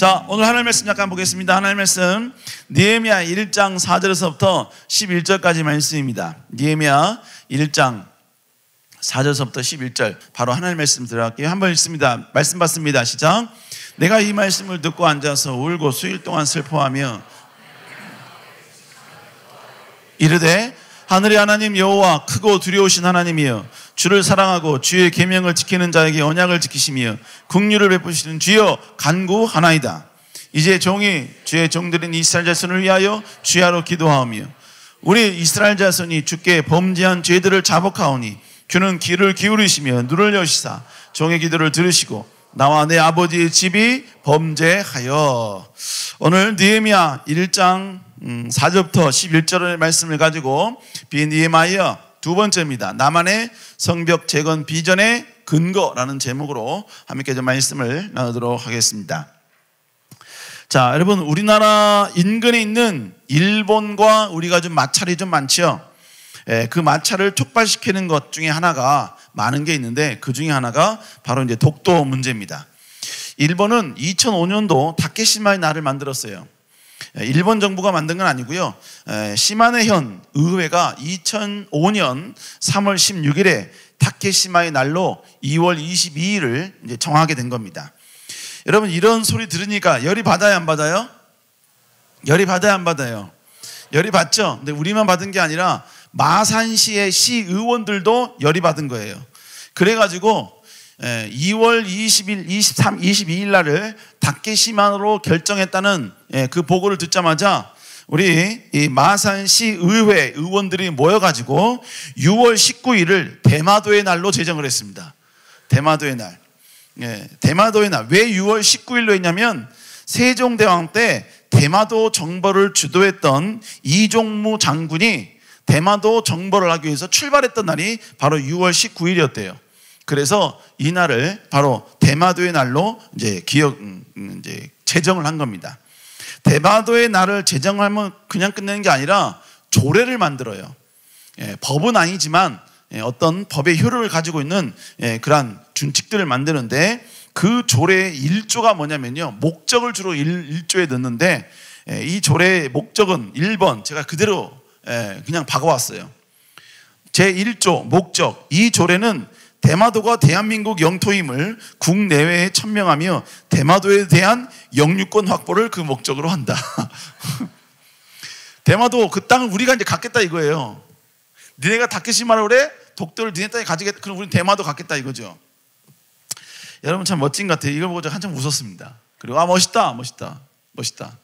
자, 오늘 하나님의 말씀 잠깐 보겠습니다. 하나님의 말씀 느헤미야 1장 4절에서부터 11절까지 말씀입니다. 느헤미야 1장 4절에서부터 11절 바로 하나님의 말씀 들어갈게요. 한번 읽습니다. 말씀 받습니다. 시작. 내가 이 말씀을 듣고 앉아서 울고 수일 동안 슬퍼하며 이르되 하늘의 하나님 여호와 크고 두려우신 하나님이여 주를 사랑하고 주의 계명을 지키는 자에게 언약을 지키시며 긍휼을 베푸시는 주여 간구하나이다. 이제 종이 주의 종들인 이스라엘 자손을 위하여 주야로 기도하오며 우리 이스라엘 자손이 주께 범죄한 죄들을 자복하오니 주는 귀를 기울이시며 눈을 여시사 종의 기도를 들으시고 나와 내 아버지의 집이 범죄하여. 오늘 느헤미야 1장 4절부터 11절의 말씀을 가지고 비느헤미야 두 번째입니다. 나만의 성벽 재건 비전의 근거라는 제목으로 함께 좀 말씀을 나누도록 하겠습니다. 자, 여러분 우리나라 인근에 있는 일본과 우리가 좀 마찰이 좀 많죠. 그 마찰을 촉발시키는 것 중에 하나가 많은 게 있는데 그 중에 하나가 바로 이제 독도 문제입니다. 일본은 2005년도 다케시마의 날을 만들었어요. 일본 정부가 만든 건 아니고요. 시마네현 의회가 2005년 3월 16일에 다케시마의 날로 2월 22일을 이제 정하게 된 겁니다. 여러분 이런 소리 들으니까 열이 받아요, 안 받아요? 열이 받아요, 안 받아요? 열이 받죠. 근데 우리만 받은 게 아니라 마산시의 시의원들도 열이 받은 거예요. 그래가지고 2월 20일, 23, 22일 날을 다케시마로 결정했다는 그 보고를 듣자마자 우리 이 마산시 의회 의원들이 모여가지고 6월 19일을 대마도의 날로 제정을 했습니다. 대마도의 날. 대마도의 날. 왜 6월 19일로 했냐면 세종대왕 때 대마도 정벌을 주도했던 이종무 장군이 대마도 정벌을 하기 위해서 출발했던 날이 바로 6월 19일이었대요. 그래서 이 날을 바로 대마도의 날로 이제 제정을 한 겁니다. 대마도의 날을 제정하면 그냥 끝내는 게 아니라 조례를 만들어요. 법은 아니지만 어떤 법의 효력을 가지고 있는 그러한 준칙들을 만드는데 그 조례의 1조가 뭐냐면요. 목적을 주로 1조에 넣는데 이 조례의 목적은 1번 제가 그대로 그냥 박아왔어요. 제1조 목적. 이 조례는 대마도가 대한민국 영토임을 국내외에 천명하며 대마도에 대한 영유권 확보를 그 목적으로 한다. 대마도 그 땅을 우리가 이제 갖겠다 이거예요. 니네가 다케시마라고 그래? 독도를 니네 땅에 가지겠다. 그럼 우리는 대마도 갖겠다 이거죠. 여러분 참 멋진 것 같아요. 이걸 보고 한참 웃었습니다. 그리고 멋있다, 멋있다, 멋있다.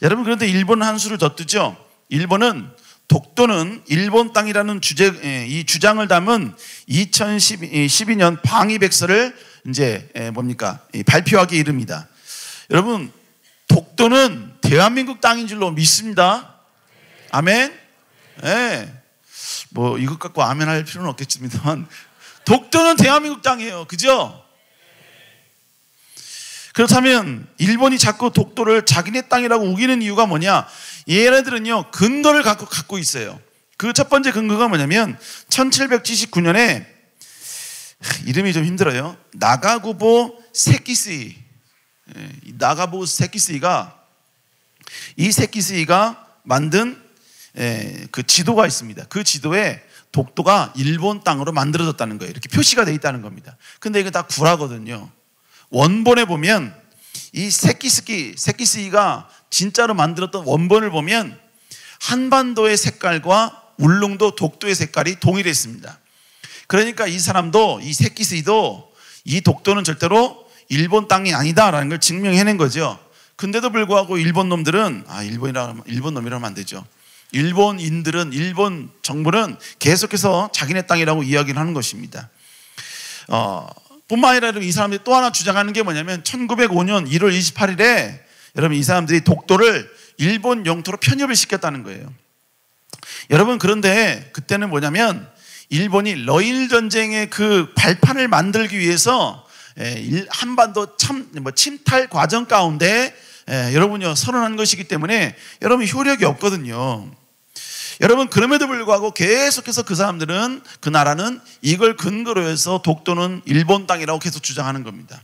여러분 그런데 일본은 한 수를 더 뜨죠. 일본은 독도는 일본 땅이라는 이 주장을 담은 2012년 방위백서를 이제 발표하기 이릅니다. 여러분 독도는 대한민국 땅인 줄로 믿습니다. 아멘. 뭐 이것 갖고 아멘 할 필요는 없겠습니다만 독도는 대한민국 땅이에요. 그죠? 그렇다면 일본이 자꾸 독도를 자기네 땅이라고 우기는 이유가 뭐냐? 얘네들은요 근거를 갖고 있어요. 그 첫 번째 근거가 뭐냐면 1779년에 이름이 좀 힘들어요. 나가구보 세키스이. 나가보 세키스이가 이 세키스이가 만든 그 지도가 있습니다. 그 지도에 독도가 일본 땅으로 만들어졌다는 거예요. 이렇게 표시가 되어 있다는 겁니다. 근데 이게 다 구라거든요. 원본에 보면 이 세키스이가 진짜로 만들었던 원본을 보면 한반도의 색깔과 울릉도 독도의 색깔이 동일했습니다. 그러니까 이 사람도 이 세키스이도 이 독도는 절대로 일본 땅이 아니다라는 걸 증명해낸 거죠. 근데도 불구하고 일본 놈들은 일본 놈이라면 안 되죠. 일본인들은 일본 정부는 계속해서 자기네 땅이라고 이야기를 하는 것입니다. 뿐만 아니라 이 사람들이 또 하나 주장하는 게 뭐냐면 1905년 1월 28일에 여러분 이 사람들이 독도를 일본 영토로 편입을 시켰다는 거예요. 여러분 그런데 그때는 뭐냐면 일본이 러일 전쟁의 그 발판을 만들기 위해서 한반도 침탈 과정 가운데 여러분요 선언한 것이기 때문에 여러분 효력이 없거든요. 여러분 그럼에도 불구하고 계속해서 그 사람들은 그 나라는 이걸 근거로 해서 독도는 일본 땅이라고 계속 주장하는 겁니다.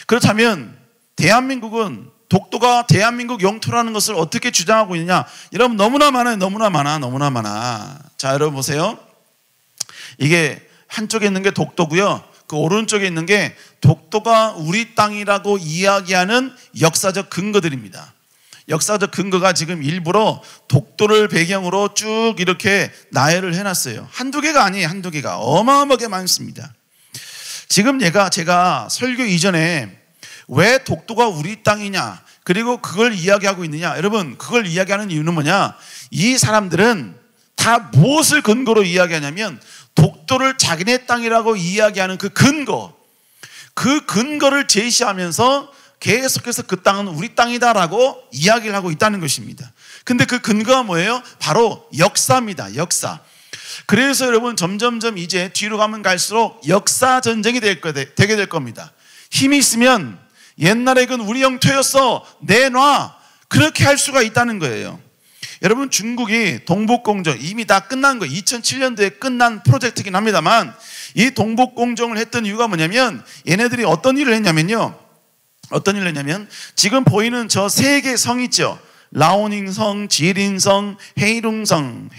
그렇다면 대한민국은 독도가 대한민국 영토라는 것을 어떻게 주장하고 있느냐? 여러분 너무나 많아요. 너무나 많아. 자, 여러분 보세요. 이게 한쪽에 있는 게 독도고요. 그 오른쪽에 있는 게 독도가 우리 땅이라고 이야기하는 역사적 근거들입니다. 역사적 근거가 지금 일부러 독도를 배경으로 쭉 이렇게 나열을 해놨어요. 한두 개가 아니에요. 한두 개가 어마어마하게 많습니다. 지금 제가 설교 이전에 왜 독도가 우리 땅이냐, 그리고 그걸 이야기하고 있느냐, 여러분 그걸 이야기하는 이유는 뭐냐? 이 사람들은 다 무엇을 근거로 이야기하냐면 독도를 자기네 땅이라고 이야기하는 그 근거를 제시하면서 계속해서 그 땅은 우리 땅이다라고 이야기를 하고 있다는 것입니다. 근데 그 근거가 뭐예요? 바로 역사입니다. 역사. 그래서 여러분 점점점 이제 뒤로 가면 갈수록 역사 전쟁이 되게 될 겁니다. 힘이 있으면 옛날에 이건 우리 영토였어, 내놔, 그렇게 할 수가 있다는 거예요. 여러분 중국이 동북공정 이미 다 끝난 거예요. 2007년도에 끝난 프로젝트이긴 합니다만, 이 동북공정을 했던 이유가 뭐냐면 얘네들이 어떤 일을 했냐면 지금 보이는 저 세 개 성 있죠. 라오닝성, 지린성, 헤이룽장성,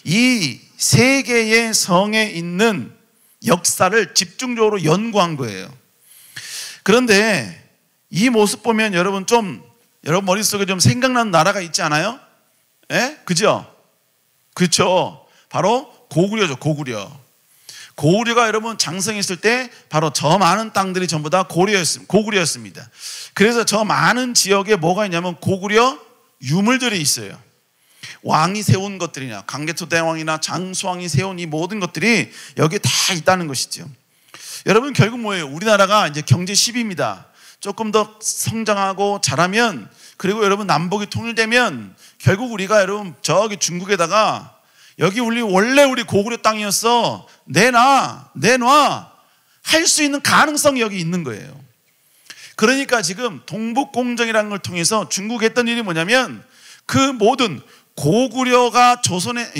이 세 개의 성에 있는 역사를 집중적으로 연구한 거예요. 그런데 이 모습 보면 여러분 머릿속에 좀 생각나는 나라가 있지 않아요? 예? 그죠? 그렇죠. 바로 고구려죠. 고구려가 여러분 장성했을 때 바로 저 많은 땅들이 전부 다 고구려였습니다. 그래서 저 많은 지역에 뭐가 있냐면 고구려 유물들이 있어요. 왕이 세운 것들이나 강개토 대왕이나 장수왕이 세운 이 모든 것들이 여기에 다 있다는 것이죠. 여러분 결국 뭐예요? 우리나라가 이제 경제 10위입니다. 조금 더 성장하고 잘하면, 그리고 여러분 남북이 통일되면 결국 우리가 여러분 저기 중국에다가 여기 원래 우리 고구려 땅이었어, 내놔 할 수 있는 가능성이 여기 있는 거예요. 그러니까 지금 동북공정이라는 걸 통해서 중국이 했던 일이 뭐냐면 그 모든 고구려가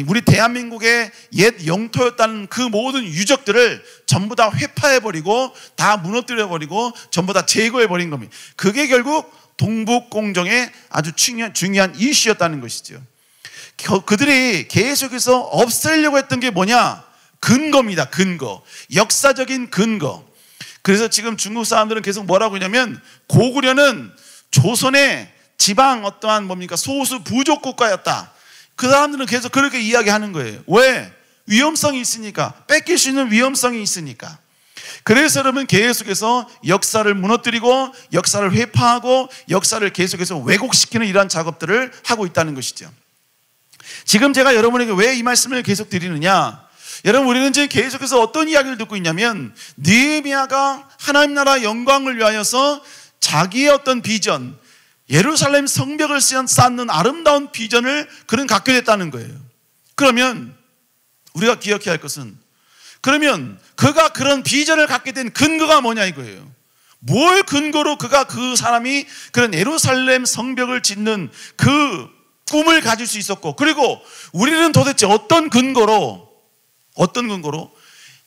우리 대한민국의 옛 영토였다는 그 모든 유적들을 전부 다 회파해버리고 다 무너뜨려버리고 전부 다 제거해버린 겁니다. 그게 결국 동북공정의 아주 중요한 이슈였다는 것이죠. 그들이 계속해서 없애려고 했던 게 뭐냐? 근거입니다. 근거. 역사적인 근거. 그래서 지금 중국 사람들은 계속 뭐라고 하냐면 고구려는 조선의 지방 어떠한 소수 부족 국가였다. 그 사람들은 계속 그렇게 이야기하는 거예요. 왜? 위험성이 있으니까. 뺏길 수 있는 위험성이 있으니까. 그래서 여러분 계속해서 역사를 무너뜨리고 역사를 회파하고 역사를 계속해서 왜곡시키는 이러한 작업들을 하고 있다는 것이죠. 지금 제가 여러분에게 왜 이 말씀을 계속 드리느냐? 여러분 우리는 지금 계속해서 어떤 이야기를 듣고 있냐면 느헤미야가 하나님 나라 영광을 위하여서 자기의 어떤 비전, 예루살렘 성벽을 쌓는 아름다운 비전을 그는 갖게 됐다는 거예요. 그러면 우리가 기억해야 할 것은, 그러면 그가 그런 비전을 갖게 된 근거가 뭐냐 이거예요. 뭘 근거로 그 사람이 그런 예루살렘 성벽을 짓는 그 꿈을 가질 수 있었고, 그리고 우리는 도대체 어떤 근거로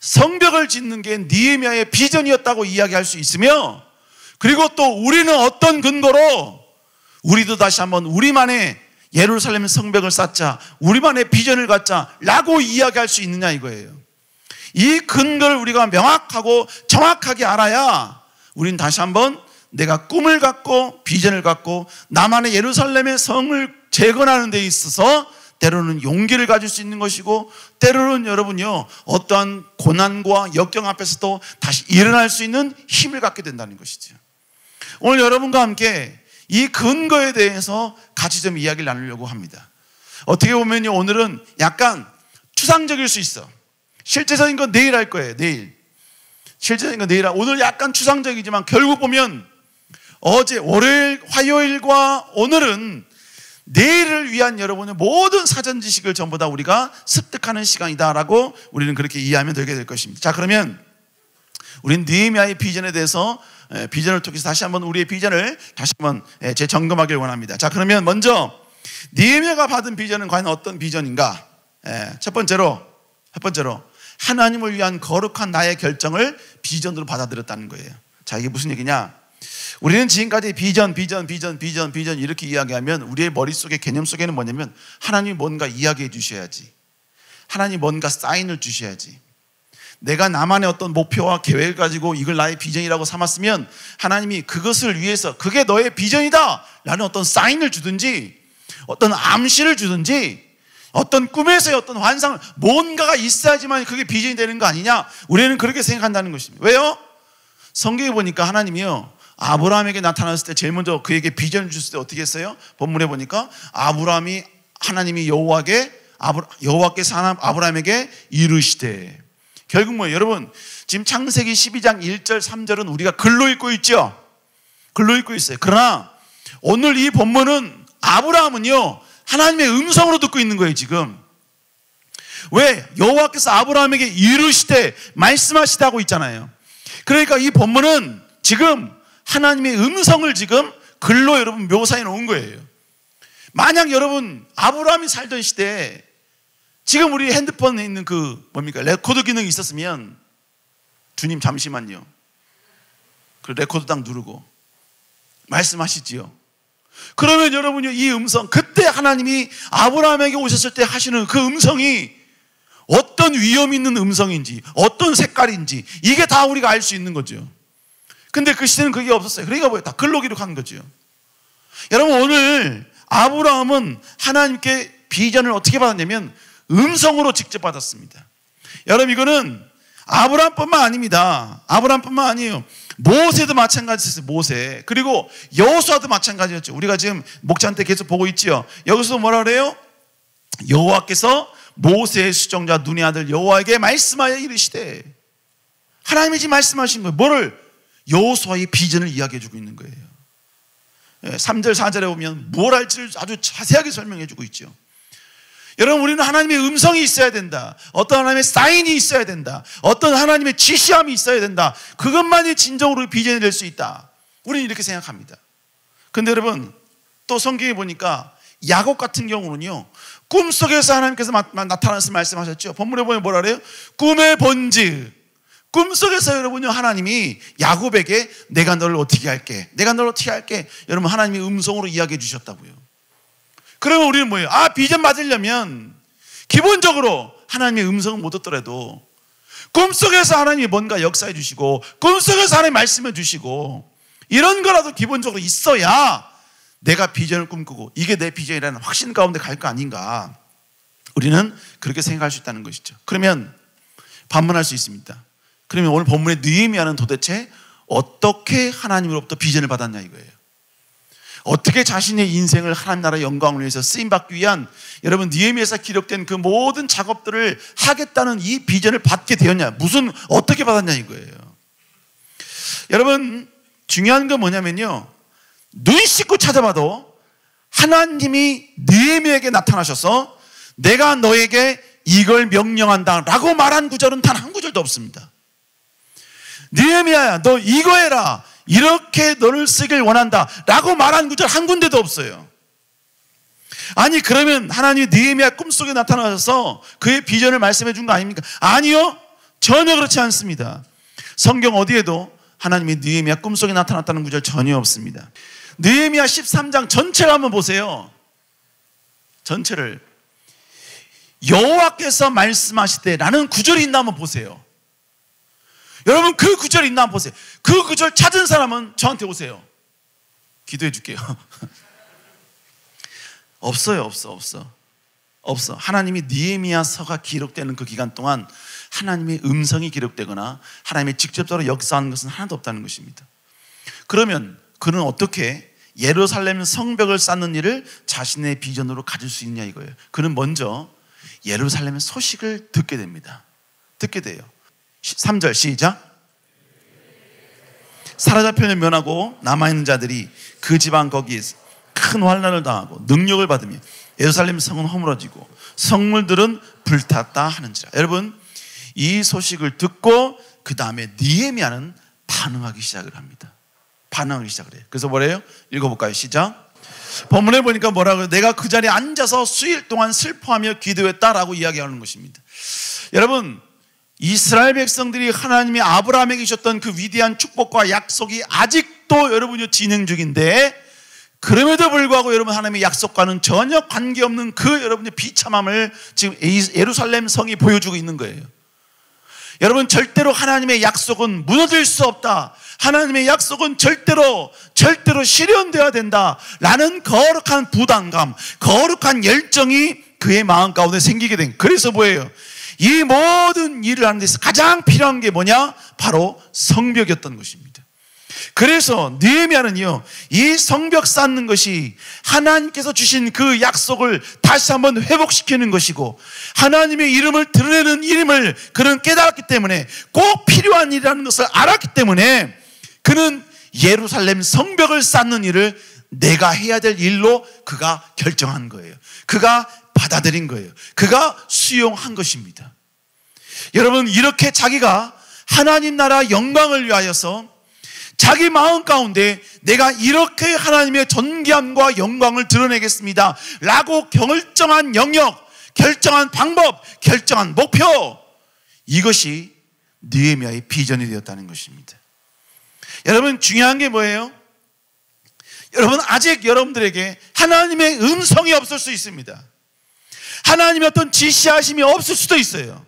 성벽을 짓는 게 느헤미야의 비전이었다고 이야기할 수 있으며, 그리고 또 우리는 어떤 근거로 우리도 다시 한번 우리만의 예루살렘 성벽을 쌓자, 우리만의 비전을 갖자 라고 이야기할 수 있느냐 이거예요. 이 근거를 우리가 명확하고 정확하게 알아야 우리는 다시 한번 내가 꿈을 갖고 비전을 갖고 나만의 예루살렘의 성을 재건하는 데 있어서 때로는 용기를 가질 수 있는 것이고, 때로는 여러분요 어떠한 고난과 역경 앞에서도 다시 일어날 수 있는 힘을 갖게 된다는 것이죠. 오늘 여러분과 함께 이 근거에 대해서 같이 좀 이야기를 나누려고 합니다. 어떻게 보면요 오늘은 약간 추상적일 수 있어. 실제적인 건 내일 할 거예요. 실제적인 건 내일. 오늘 약간 추상적이지만 결국 보면 어제 월요일 화요일과 오늘은 내일을 위한 여러분의 모든 사전 지식을 전부 다 우리가 습득하는 시간이다라고 우리는 그렇게 이해하면 되게 될 것입니다. 자, 그러면 우리는 느헤미야의 비전에 대해서 비전을 통해서 다시 한번 우리의 비전을 다시 한번 재점검하길 원합니다. 자, 그러면 먼저 느헤미야가 받은 비전은 과연 어떤 비전인가? 첫 번째로 하나님을 위한 거룩한 나의 결정을 비전으로 받아들였다는 거예요. 자, 이게 무슨 얘기냐? 우리는 지금까지 비전 이렇게 이야기하면 우리의 머릿속에 개념 속에는 뭐냐면 하나님이 뭔가 이야기해 주셔야지, 하나님이 뭔가 사인을 주셔야지, 내가 나만의 어떤 목표와 계획을 가지고 이걸 나의 비전이라고 삼았으면 하나님이 그것을 위해서 그게 너의 비전이다 라는 어떤 사인을 주든지 어떤 암시를 주든지 어떤 꿈에서의 어떤 환상을, 뭔가가 있어야지만 그게 비전이 되는 거 아니냐? 우리는 그렇게 생각한다는 것입니다. 왜요? 성경에 보니까 하나님이요, 아브라함에게 나타났을 때 제일 먼저 그에게 비전을 줬을 때 어떻게 했어요? 본문에 보니까 하나님이 여호와께서 아브라함에게 이르시되, 결국 뭐예요? 여러분, 지금 창세기 12장 1절 3절은 우리가 글로 읽고 있죠? 글로 읽고 있어요. 그러나 오늘 이 본문은 아브라함은요, 하나님의 음성으로 듣고 있는 거예요, 지금. 왜? 여호와께서 아브라함에게 이르시되, 말씀하시다고 있잖아요. 그러니까 이 본문은 지금 하나님의 음성을 지금 글로 여러분 묘사해 놓은 거예요. 만약 여러분 아브라함이 살던 시대에 지금 우리 핸드폰에 있는 레코드 기능이 있었으면, 주님 잠시만요, 그 레코드 딱 누르고 말씀하시지요. 그러면 여러분요, 이 음성, 그때 하나님이 아브라함에게 오셨을 때 하시는 그 음성이 어떤 위험 있는 음성인지, 어떤 색깔인지, 이게 다 우리가 알 수 있는 거죠. 근데 그 시대는 그게 없었어요. 그러니까 뭐예요? 다 글로 기록한 거죠. 여러분, 오늘 아브라함은 하나님께 비전을 어떻게 받았냐면 음성으로 직접 받았습니다. 여러분, 이거는 아브라함뿐만 아닙니다. 아브라함뿐만 아니에요. 모세도 마찬가지였어요. 모세. 그리고 여호수아도 마찬가지였죠. 우리가 지금 목자한테 계속 보고 있지요. 여기서 뭐라 그래요? 여호와께서 모세의 수종자 눈의 아들 여호와에게 말씀하여 이르시되, 하나님이 지금 말씀하신 거예요. 뭐를? 여호수아의 비전을 이야기해 주고 있는 거예요. 3절 4절에 보면 뭘 할지를 아주 자세하게 설명해 주고 있죠. 여러분, 우리는 하나님의 음성이 있어야 된다, 어떤 하나님의 사인이 있어야 된다, 어떤 하나님의 지시함이 있어야 된다, 그것만이 진정으로 비전이 될 수 있다, 우리는 이렇게 생각합니다. 근데 여러분, 또 성경에 보니까 야곱 같은 경우는요, 꿈속에서 하나님께서 나타나서 말씀하셨죠. 본문에 보면 뭐라 그래요? 꿈의 본즉, 꿈속에서 여러분요, 하나님이 야곱에게 내가 너를 어떻게 할게, 내가 너를 어떻게 할게, 여러분 하나님이 음성으로 이야기해 주셨다고요. 그러면 우리는 뭐예요? 비전 받으려면 기본적으로 하나님의 음성을 못 듣더라도 꿈속에서 하나님이 뭔가 역사해 주시고, 꿈속에서 하나님이 말씀해 주시고, 이런 거라도 기본적으로 있어야 내가 비전을 꿈꾸고 이게 내 비전이라는 확신 가운데 갈 거 아닌가, 우리는 그렇게 생각할 수 있다는 것이죠. 그러면 반문할 수 있습니다. 그러면 오늘 본문의 느헤미야는 도대체 어떻게 하나님으로부터 비전을 받았냐 이거예요. 어떻게 자신의 인생을 하나님 나라의 영광을 위해서 쓰임받기 위한, 여러분 느헤미야에서 기록된 그 모든 작업들을 하겠다는 이 비전을 받게 되었냐, 어떻게 받았냐 이거예요. 여러분, 중요한 건 뭐냐면요, 눈 씻고 찾아봐도 하나님이 느헤미야에게 나타나셔서 내가 너에게 이걸 명령한다 라고 말한 구절은 단 한 구절도 없습니다. 느헤미야야, 너 이거 해라, 이렇게 너를 쓰길 원한다 라고 말한 구절 한 군데도 없어요. 아니, 그러면 하나님이 느헤미야 꿈속에 나타나셔서 그의 비전을 말씀해 준 거 아닙니까? 아니요, 전혀 그렇지 않습니다. 성경 어디에도 하나님이 느헤미야 꿈속에 나타났다는 구절 전혀 없습니다. 느헤미야 13장 전체를 한번 보세요. 전체를. 여호와께서 말씀하시되 라는 구절이 있나 한번 보세요. 여러분, 그 구절이 있나 한번 보세요. 그 구절 찾은 사람은 저한테 오세요. 기도해 줄게요. 없어요. 없어. 하나님이 느헤미야서가 기록되는 그 기간 동안 하나님의 음성이 기록되거나 하나님의 직접적으로 역사하는 것은 하나도 없다는 것입니다. 그러면 그는 어떻게 예루살렘 성벽을 쌓는 일을 자신의 비전으로 가질 수 있냐 이거예요. 그는 먼저 예루살렘의 소식을 듣게 됩니다. 듣게 돼요. 3절 시작. 사로잡혀 면하고 남아있는 자들이 그 지방 거기에 큰 환난을 당하고 능력을 받으며 예루살렘 성은 허물어지고 성물들은 불탔다 하는지라. 여러분, 이 소식을 듣고 그 다음에 느헤미야는 반응하기 시작을 합니다. 반응하기 시작을 해요. 그래서 뭐래요? 읽어볼까요? 시작. 본문에 보니까 뭐라고요? 내가 그 자리에 앉아서 수일 동안 슬퍼하며 기도했다라고 이야기하는 것입니다. 여러분, 이스라엘 백성들이 하나님이 아브라함에게 주셨던 그 위대한 축복과 약속이 아직도 여러분이 진행 중인데, 그럼에도 불구하고 여러분 하나님의 약속과는 전혀 관계없는 그 여러분의 비참함을 지금 예루살렘 성이 보여주고 있는 거예요. 여러분, 절대로 하나님의 약속은 무너질 수 없다. 하나님의 약속은 절대로 실현되어야 된다. 라는 거룩한 부담감, 거룩한 열정이 그의 마음 가운데 생기게 된. 그래서 뭐예요? 이 모든 일을 하는 데서 가장 필요한 게 뭐냐? 바로 성벽이었던 것입니다. 그래서 느헤미야는요, 이 성벽 쌓는 것이 하나님께서 주신 그 약속을 다시 한번 회복시키는 것이고, 하나님의 이름을 드러내는 일임을 그는 깨달았기 때문에, 꼭 필요한 일이라는 것을 알았기 때문에 그는 예루살렘 성벽을 쌓는 일을 내가 해야 될 일로 그가 결정한 거예요. 그가 받아들인 거예요. 그가 수용한 것입니다. 여러분, 이렇게 자기가 하나님 나라 영광을 위하여서 자기 마음 가운데 내가 이렇게 하나님의 존귀함과 영광을 드러내겠습니다 라고 결정한 영역, 결정한 방법, 결정한 목표, 이것이 느헤미야의 비전이 되었다는 것입니다. 여러분, 중요한 게 뭐예요? 여러분, 아직 여러분들에게 하나님의 음성이 없을 수 있습니다. 하나님의 어떤 지시하심이 없을 수도 있어요.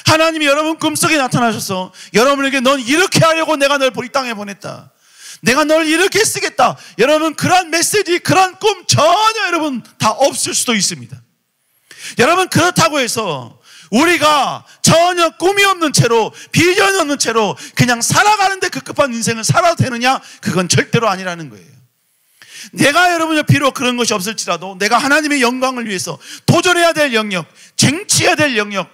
하나님이 여러분 꿈속에 나타나셔서 여러분에게 넌 이렇게 하려고 내가 널 이 땅에 보냈다, 내가 널 이렇게 쓰겠다, 여러분 그런 메시지, 그런 꿈 전혀 여러분 다 없을 수도 있습니다. 여러분, 그렇다고 해서 우리가 전혀 꿈이 없는 채로, 비전이 없는 채로 그냥 살아가는데 급급한 인생을 살아도 되느냐? 그건 절대로 아니라는 거예요. 내가 여러분의 비록 그런 것이 없을지라도 내가 하나님의 영광을 위해서 도전해야 될 영역, 쟁취해야 될 영역,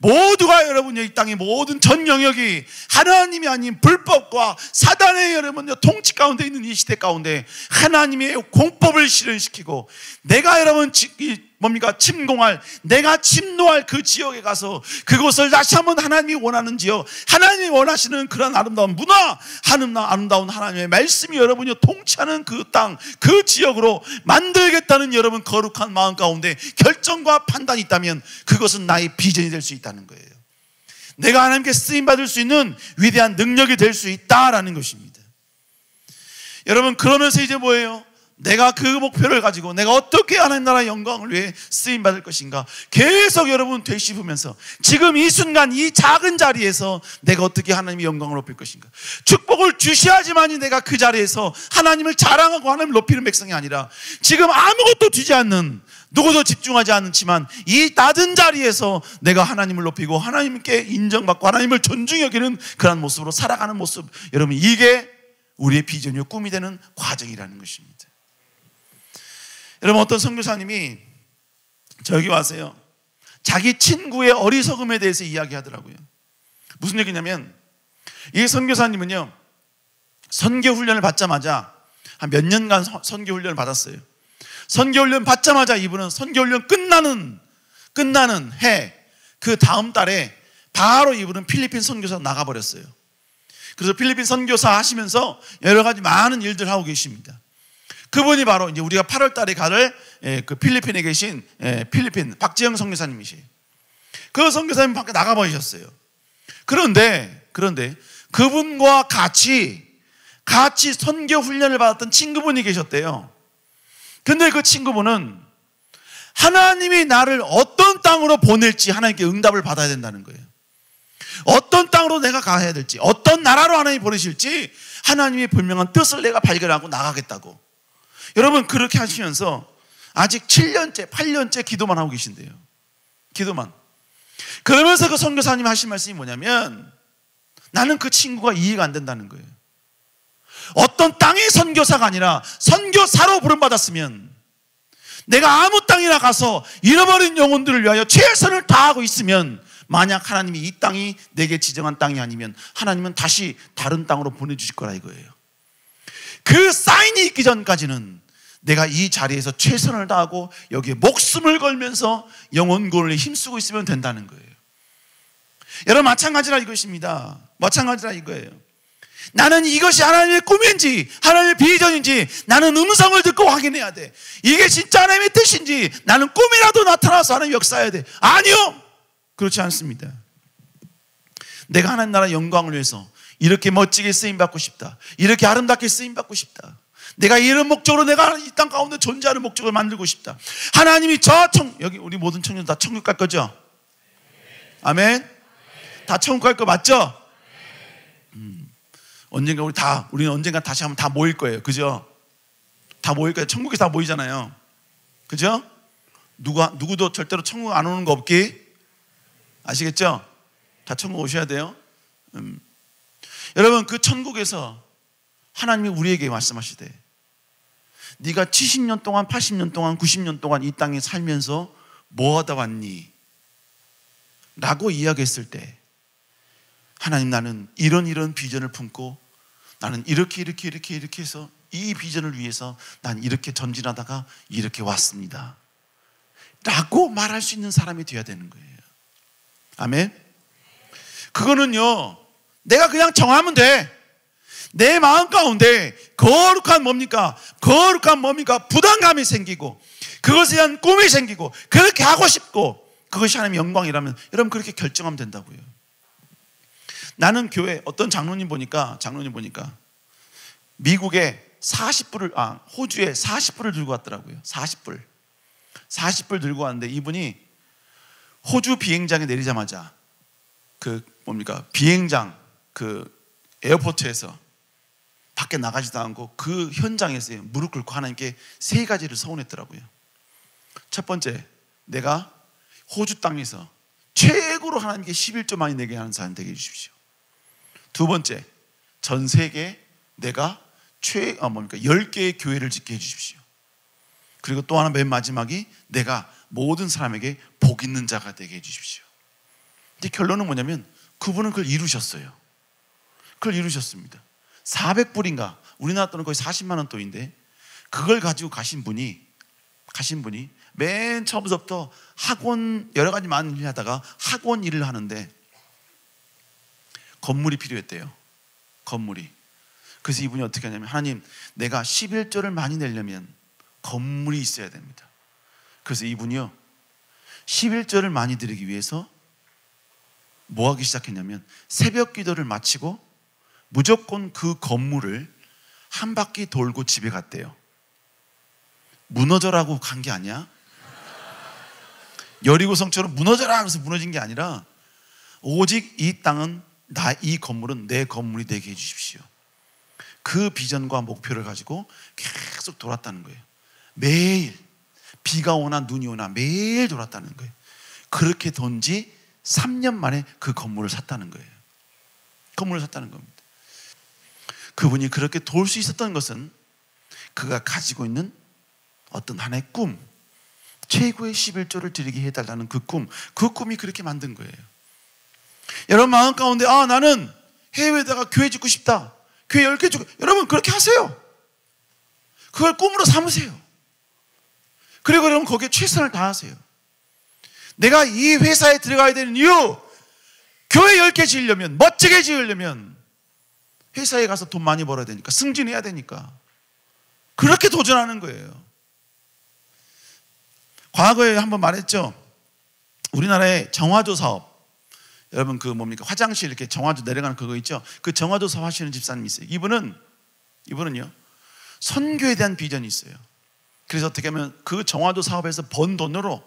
모두가 여러분의 이 땅의 모든 전 영역이 하나님이 아닌 불법과 사단의 여러분의 통치 가운데 있는 이 시대 가운데 하나님의 공법을 실현시키고, 내가 여러분 침공할, 내가 침노할 그 지역에 가서 그곳을 다시 한번 하나님이 원하는 지역, 하나님이 원하시는 그런 아름다운 문화, 아름다운 하나님의 말씀이 여러분이 통치하는 그 땅, 그 지역으로 만들겠다는 여러분 거룩한 마음 가운데 결정과 판단이 있다면 그것은 나의 비전이 될 수 있다는 거예요. 내가 하나님께 쓰임받을 수 있는 위대한 능력이 될 수 있다라는 것입니다. 여러분, 그러면서 이제 뭐예요? 내가 그 목표를 가지고 내가 어떻게 하나님 나라 영광을 위해 쓰임받을 것인가 계속 여러분 되씹으면서, 지금 이 순간 이 작은 자리에서 내가 어떻게 하나님의 영광을 높일 것인가, 축복을 주셔야지만이 내가 그 자리에서 하나님을 자랑하고 하나님을 높이는 백성이 아니라, 지금 아무것도 주지 않는, 누구도 집중하지 않지만 이 낮은 자리에서 내가 하나님을 높이고 하나님께 인정받고 하나님을 존중히 여기는 그런 모습으로 살아가는 모습, 여러분 이게 우리의 비전이요 꿈이 되는 과정이라는 것입니다. 여러분, 어떤 선교사님이 저기 와서요, 자기 친구의 어리석음에 대해서 이야기하더라고요. 무슨 얘기냐면, 이 선교사님은요, 선교 훈련을 받자마자 한 몇 년간 선교 훈련을 받았어요. 선교 훈련 받자마자 이분은 선교 훈련 끝나는 해 그 다음 달에 바로 이분은 필리핀 선교사 나가버렸어요. 그래서 필리핀 선교사 하시면서 여러 가지 많은 일들 하고 계십니다. 그분이 바로 이제 우리가 8월 달에 갈 그 필리핀에 계신 필리핀 박지영 선교사님이시에요. 그 선교사님 밖에 나가버리셨어요. 그런데 그분과 같이 선교 훈련을 받았던 친구분이 계셨대요. 근데 그 친구분은 하나님이 나를 어떤 땅으로 보낼지 하나님께 응답을 받아야 된다는 거예요. 어떤 땅으로 내가 가야 될지, 어떤 나라로 하나님이 보내실지 하나님의 분명한 뜻을 내가 발견하고 나가겠다고. 여러분, 그렇게 하시면서 아직 7년째 8년째 기도만 하고 계신대요. 기도만. 그러면서 그 선교사님 하신 말씀이 뭐냐면, 나는 그 친구가 이해가 안 된다는 거예요. 어떤 땅의 선교사가 아니라 선교사로 부름받았으면 내가 아무 땅이나 가서 잃어버린 영혼들을 위하여 최선을 다하고 있으면, 만약 하나님이 이 땅이 내게 지정한 땅이 아니면 하나님은 다시 다른 땅으로 보내주실 거라 이거예요. 그 사인이 있기 전까지는 내가 이 자리에서 최선을 다하고 여기에 목숨을 걸면서 영혼 구원에 힘쓰고 있으면 된다는 거예요. 여러분, 마찬가지라 이것입니다. 마찬가지라 이거예요. 나는 이것이 하나님의 꿈인지 하나님의 비전인지 나는 음성을 듣고 확인해야 돼. 이게 진짜 하나님의 뜻인지 나는 꿈이라도 나타나서 하나님 역사해야 돼. 아니요, 그렇지 않습니다. 내가 하나님 나라 영광을 위해서 이렇게 멋지게 쓰임받고 싶다. 이렇게 아름답게 쓰임받고 싶다. 내가 이런 목적으로 내가 이 땅 가운데 존재하는 목적을 만들고 싶다. 하나님이 여기 우리 모든 청년 다 천국 갈 거죠? 아멘? 다 천국 갈 거 맞죠? 우리는 언젠가 다시 한번 다 모일 거예요. 그죠? 다 모일 거예요. 천국에 다 모이잖아요. 그죠? 누구도 절대로 천국 안 오는 거 없기? 아시겠죠? 다 천국 오셔야 돼요. 여러분, 그 천국에서 하나님이 우리에게 말씀하시되, 네가 70년 동안, 80년 동안, 90년 동안 이 땅에 살면서 뭐 하다 왔니? 라고 이야기했을 때, 하나님, 나는 이런 비전을 품고 나는 이렇게 해서 이 비전을 위해서 난 이렇게 전진하다가 이렇게 왔습니다 라고 말할 수 있는 사람이 되어야 되는 거예요. 아멘. 그거는요, 내가 그냥 정하면 돼. 내 마음 가운데 거룩한 뭡니까? 부담감이 생기고 그것에 대한 꿈이 생기고 그렇게 하고 싶고 그것이 하나님의 영광이라면 여러분 그렇게 결정하면 된다고요. 나는 교회 어떤 장로님 보니까 미국에 호주에 40불을 들고 왔더라고요. 40불 들고 왔는데 이분이 호주 비행장에 내리자마자 비행장 에어포트에서 밖에 나가지도 않고 그 현장에서 무릎 꿇고 하나님께 3가지를 서원했더라고요. 첫 번째, 내가 호주 땅에서 최고로 하나님께 11조 많이 내게 하는 사람 되게 해주십시오. 두 번째, 전 세계에 내가 10개의 교회를 짓게 해주십시오. 그리고 또 하나 맨 마지막이 내가 모든 사람에게 복 있는 자가 되게 해주십시오. 근데 결론은 뭐냐면 그분은 그걸 이루셨어요. 그걸 이루셨습니다. 400불인가 우리나라 돈은 거의 40만 원 돈인데 그걸 가지고 가신 분이 맨 처음부터 학원 여러 가지 많은 일을 하다가 학원 일을 하는데 건물이 필요했대요. 건물이. 그래서 이분이 어떻게 하냐면, 하나님, 내가 11조를 많이 내려면 건물이 있어야 됩니다. 그래서 이분이요 11조를 많이 드리기 위해서 뭐 하기 시작했냐면 새벽 기도를 마치고 무조건 그 건물을 한 바퀴 돌고 집에 갔대요. 무너져라고 간 게 아니야. 여리고성처럼 무너져라 그래서 무너진 게 아니라 오직 이 땅은 이 건물은 내 건물이 되게 해주십시오. 그 비전과 목표를 가지고 계속 돌았다는 거예요. 매일 비가 오나 눈이 오나 매일 돌았다는 거예요. 그렇게 돈 지 3년 만에 그 건물을 샀다는 거예요. 건물을 샀다는 겁니다. 그분이 그렇게 돌 수 있었던 것은 그가 가지고 있는 어떤 하나의 꿈, 최고의 11조를 드리게 해달라는 그 꿈이 그렇게 만든 거예요. 여러분 마음 가운데 나는 해외에다가 교회 짓고 싶다, 교회 10개 짓고, 여러분 그렇게 하세요. 그걸 꿈으로 삼으세요. 그리고 여러분 거기에 최선을 다하세요. 내가 이 회사에 들어가야 되는 이유, 교회 10개 지으려면, 멋지게 지으려면 회사에 가서 돈 많이 벌어야 되니까, 승진해야 되니까 그렇게 도전하는 거예요. 과거에 한번 말했죠. 우리나라의 정화조 사업, 여러분 화장실 이렇게 정화조 내려가는 그거 있죠. 그 정화조 사업 하시는 집사님이 있어요. 이분은요 선교에 대한 비전이 있어요. 그래서 어떻게 하면 그 정화조 사업에서 번 돈으로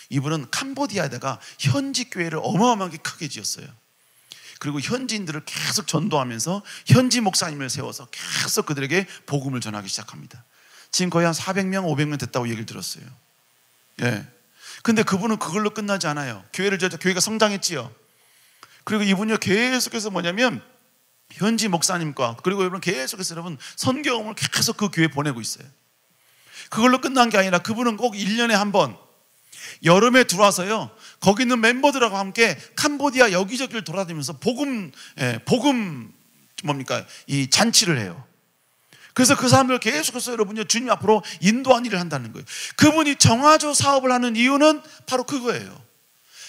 이분은 캄보디아에다가 현지 교회를 어마어마하게 크게 지었어요. 그리고 현지인들을 계속 전도하면서 현지 목사님을 세워서 계속 그들에게 복음을 전하기 시작합니다. 지금 거의 한 400명, 500명 됐다고 얘기를 들었어요. 예. 근데 그분은 그걸로 끝나지 않아요. 교회가 성장했지요. 그리고 이분이 계속해서 뭐냐면 현지 목사님과 그리고 여러분 계속해서 여러분 선교음을 계속 그 교회에 보내고 있어요. 그걸로 끝난 게 아니라 그분은 꼭 1년에 한 번 여름에 들어와서요 거기 있는 멤버들하고 함께 캄보디아 여기저기를 돌아다니면서 복음 이 잔치를 해요. 그래서 그 사람들 계속해서 여러분요 주님 앞으로 인도한 일을 한다는 거예요. 그분이 정화조 사업을 하는 이유는 바로 그거예요.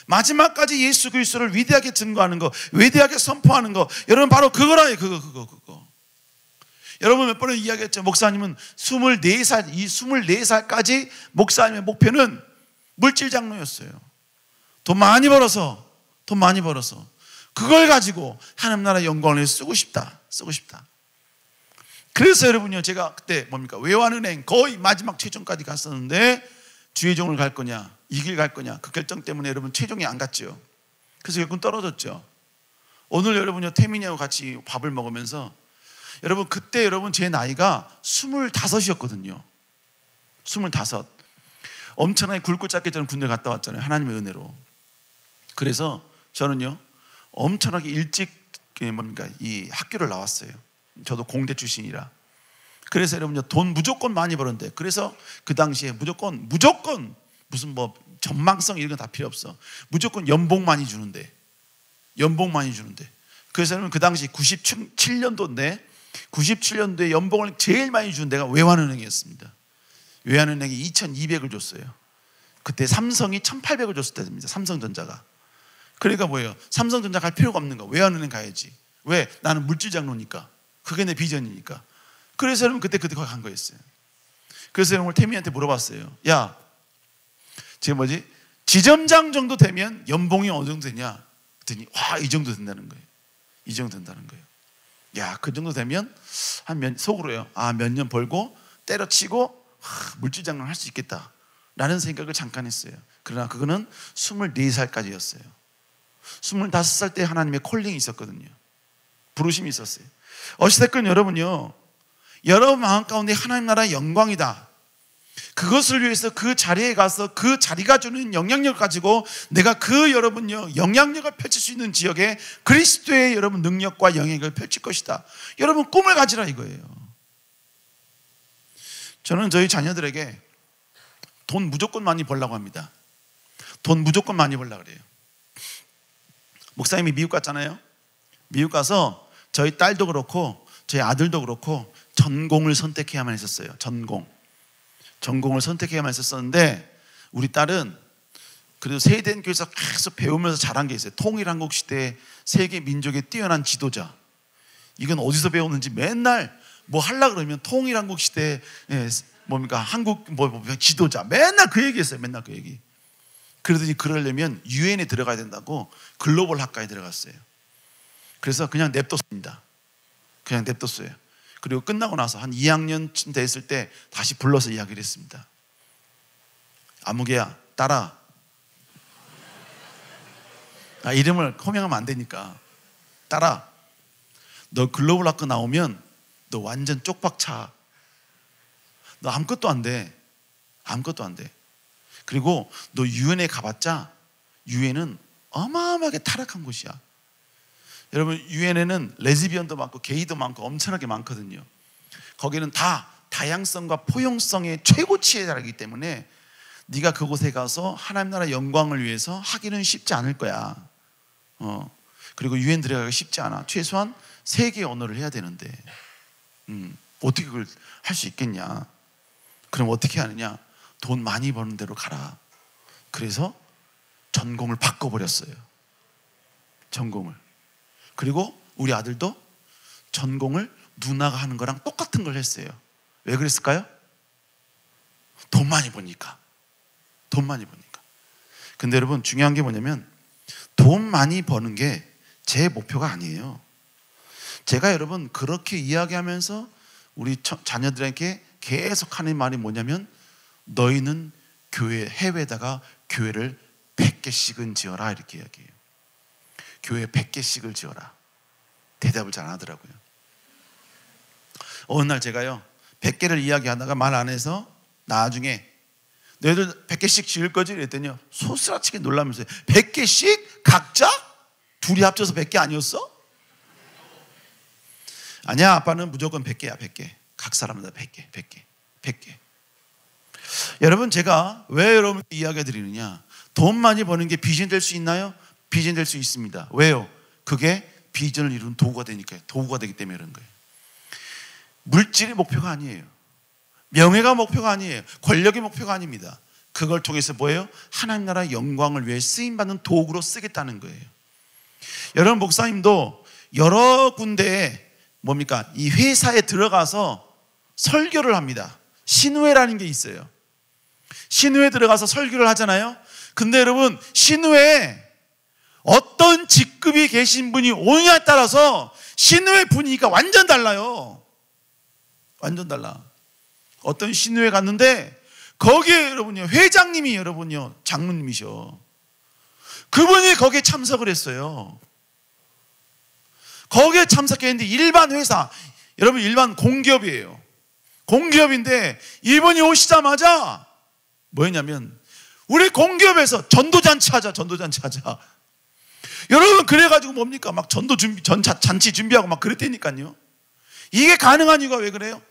마지막까지 예수 그리스도를 위대하게 증거하는 거, 위대하게 선포하는 거, 여러분 바로 그거라요. 그거. 여러분 몇 번을 이야기했죠. 목사님은 24살까지 목사님의 목표는 물질 장로였어요. 돈 많이 벌어서 그걸 가지고 하나님 나라 영광을 위해 쓰고 싶다. 그래서 여러분요, 제가 그때 외환은행 거의 마지막 최종까지 갔었는데 주의종을 갈 거냐, 이 길 갈 거냐, 그 결정 때문에 여러분 최종이 안 갔죠. 그래서 결국은 떨어졌죠. 오늘 여러분요, 태민이하고 같이 밥을 먹으면서 여러분, 그때 여러분 제 나이가 25이었거든요. 25. 엄청나게 굵고 짧게 저는 군대 갔다 왔잖아요. 하나님의 은혜로. 그래서 저는요, 엄청나게 일찍 이 학교를 나왔어요. 저도 공대 출신이라. 그래서 여러분요, 돈 무조건 많이 벌었는데, 그래서 그 당시에 무조건 무슨 전망성 이런 거 다 필요 없어. 무조건 연봉 많이 주는데. 그래서 여러분 그 당시 97년도에 연봉을 제일 많이 준 데가 외환은행이었습니다. 외환은행이 2,200을 줬어요. 그때 삼성이 1,800을 줬을 때입니다. 삼성전자가. 그러니까 뭐예요? 삼성전자 갈 필요가 없는 거. 외환은행 가야지. 왜? 나는 물질장로니까. 그게 내 비전이니까. 그래서 여러분 그때 거기 간 거였어요. 그래서 여러분 태민이한테 물어봤어요. 야, 지금 지점장 정도 되면 연봉이 어느 정도 되냐? 그랬더니 이 정도 된다는 거예요. 야, 그 정도 되면 속으로요. 몇 년 벌고 때려치고 물질장로 할 수 있겠다 라는 생각을 잠깐 했어요. 그러나 그거는 24살까지였어요. 25살 때 하나님의 콜링이 있었거든요. 부르심이 있었어요. 어찌됐건 여러분요, 여러분 마음 가운데 하나님 나라의 영광이다, 그것을 위해서 그 자리에 가서 그 자리가 주는 영향력을 가지고 내가 여러분요, 영향력을 펼칠 수 있는 지역에 그리스도의 여러분 능력과 영향력을 펼칠 것이다. 여러분 꿈을 가지라 이거예요. 저는 저희 자녀들에게 돈 무조건 많이 벌라고 합니다. 돈 무조건 많이 벌라 그래요. 목사님이 미국 갔잖아요. 미국 가서 저희 딸도 그렇고 저희 아들도 그렇고 전공을 선택해야만 했었어요. 전공을 선택해야만 했었는데 우리 딸은 그래도 세대인 교회에서 계속 배우면서 자란 게 있어요. 통일한국 시대의 세계 민족의 뛰어난 지도자. 이건 어디서 배웠는지 맨날 하려고 그러면 통일한국 시대의 한국 지도자. 맨날 그 얘기했어요. 맨날 그 얘기. 그러더니 그러려면 유엔에 들어가야 된다고 글로벌 학과에 들어갔어요. 그래서 그냥 냅뒀습니다. 그리고 끝나고 나서 한 2학년쯤 됐을 때 다시 불러서 이야기를 했습니다. 아무개야, 딸아. 이름을 호명하면 안 되니까. 딸아, 너 글로벌 학과 나오면 너 완전 쪽박차. 너 아무것도 안 돼. 그리고 너 유엔에 가봤자 유엔은 어마어마하게 타락한 곳이야. 여러분, 유엔에는 레즈비언도 많고 게이도 많고 엄청나게 많거든요. 거기는 다 다양성과 포용성의 최고치에 달하기 때문에 네가 그곳에 가서 하나님 나라 영광을 위해서 하기는 쉽지 않을 거야. 그리고 유엔 들어가기 쉽지 않아. 최소한 3개의 언어를 해야 되는데 어떻게 그걸 할 수 있겠냐. 그럼 어떻게 하느냐? 돈 많이 버는 데로 가라. 그래서 전공을 바꿔버렸어요. 그리고 우리 아들도 전공을 누나가 하는 거랑 똑같은 걸 했어요. 왜 그랬을까요? 돈 많이 버니까. 근데 여러분 중요한 게 뭐냐면 돈 많이 버는 게 제 목표가 아니에요. 제가 여러분 그렇게 이야기하면서 우리 자녀들에게 계속 하는 말이 뭐냐면 너희는 해외에다가 교회를 100개씩은 지어라 이렇게 이야기해요. 교회 100개씩을 지어라. 대답을 잘 안 하더라고요. 어느 날 제가요 100개를 이야기하다가 말 안 해서 나중에 너희들 100개씩 지을 거지? 그랬더니요 소스라치게 놀라면서 100개씩? 각자? 둘이 합쳐서 100개 아니었어? 아니야, 아빠는 무조건 100개야. 100개. 각 사람마다 100개. 여러분, 제가 왜 여러분께 이야기 드리느냐, 돈 많이 버는 게 비전 될 수 있나요? 비전 될 수 있습니다. 왜요? 그게 비전을 이루는 도구가 되니까요. 도구가 되기 때문에 그런 거예요. 물질이 목표가 아니에요. 명예가 목표가 아니에요. 권력이 목표가 아닙니다. 그걸 통해서 뭐예요? 하나님 나라 영광을 위해 쓰임받는 도구로 쓰겠다는 거예요. 여러분, 목사님도 여러 군데에 이 회사에 들어가서 설교를 합니다. 신우회라는 게 있어요. 신우회 들어가서 설교를 하잖아요. 근데 여러분, 신우회 어떤 직급이 계신 분이 오느냐에 따라서 신우회 분위기가 완전 달라요. 완전 달라. 어떤 신우회 갔는데 거기에 여러분요, 회장님이 여러분요, 장로님이셔. 그분이 거기에 참석을 했어요. 거기에 참석했는데 일반 회사, 여러분 일반 공기업이에요. 공기업인데 이분이 오시자마자 뭐였냐면, 우리 공기업에서 전도잔치 하자, 전도잔치 하자. 여러분, 그래가지고 뭡니까? 막 잔치 준비하고 막 그랬다니까요. 이게 가능한 이유가 왜 그래요?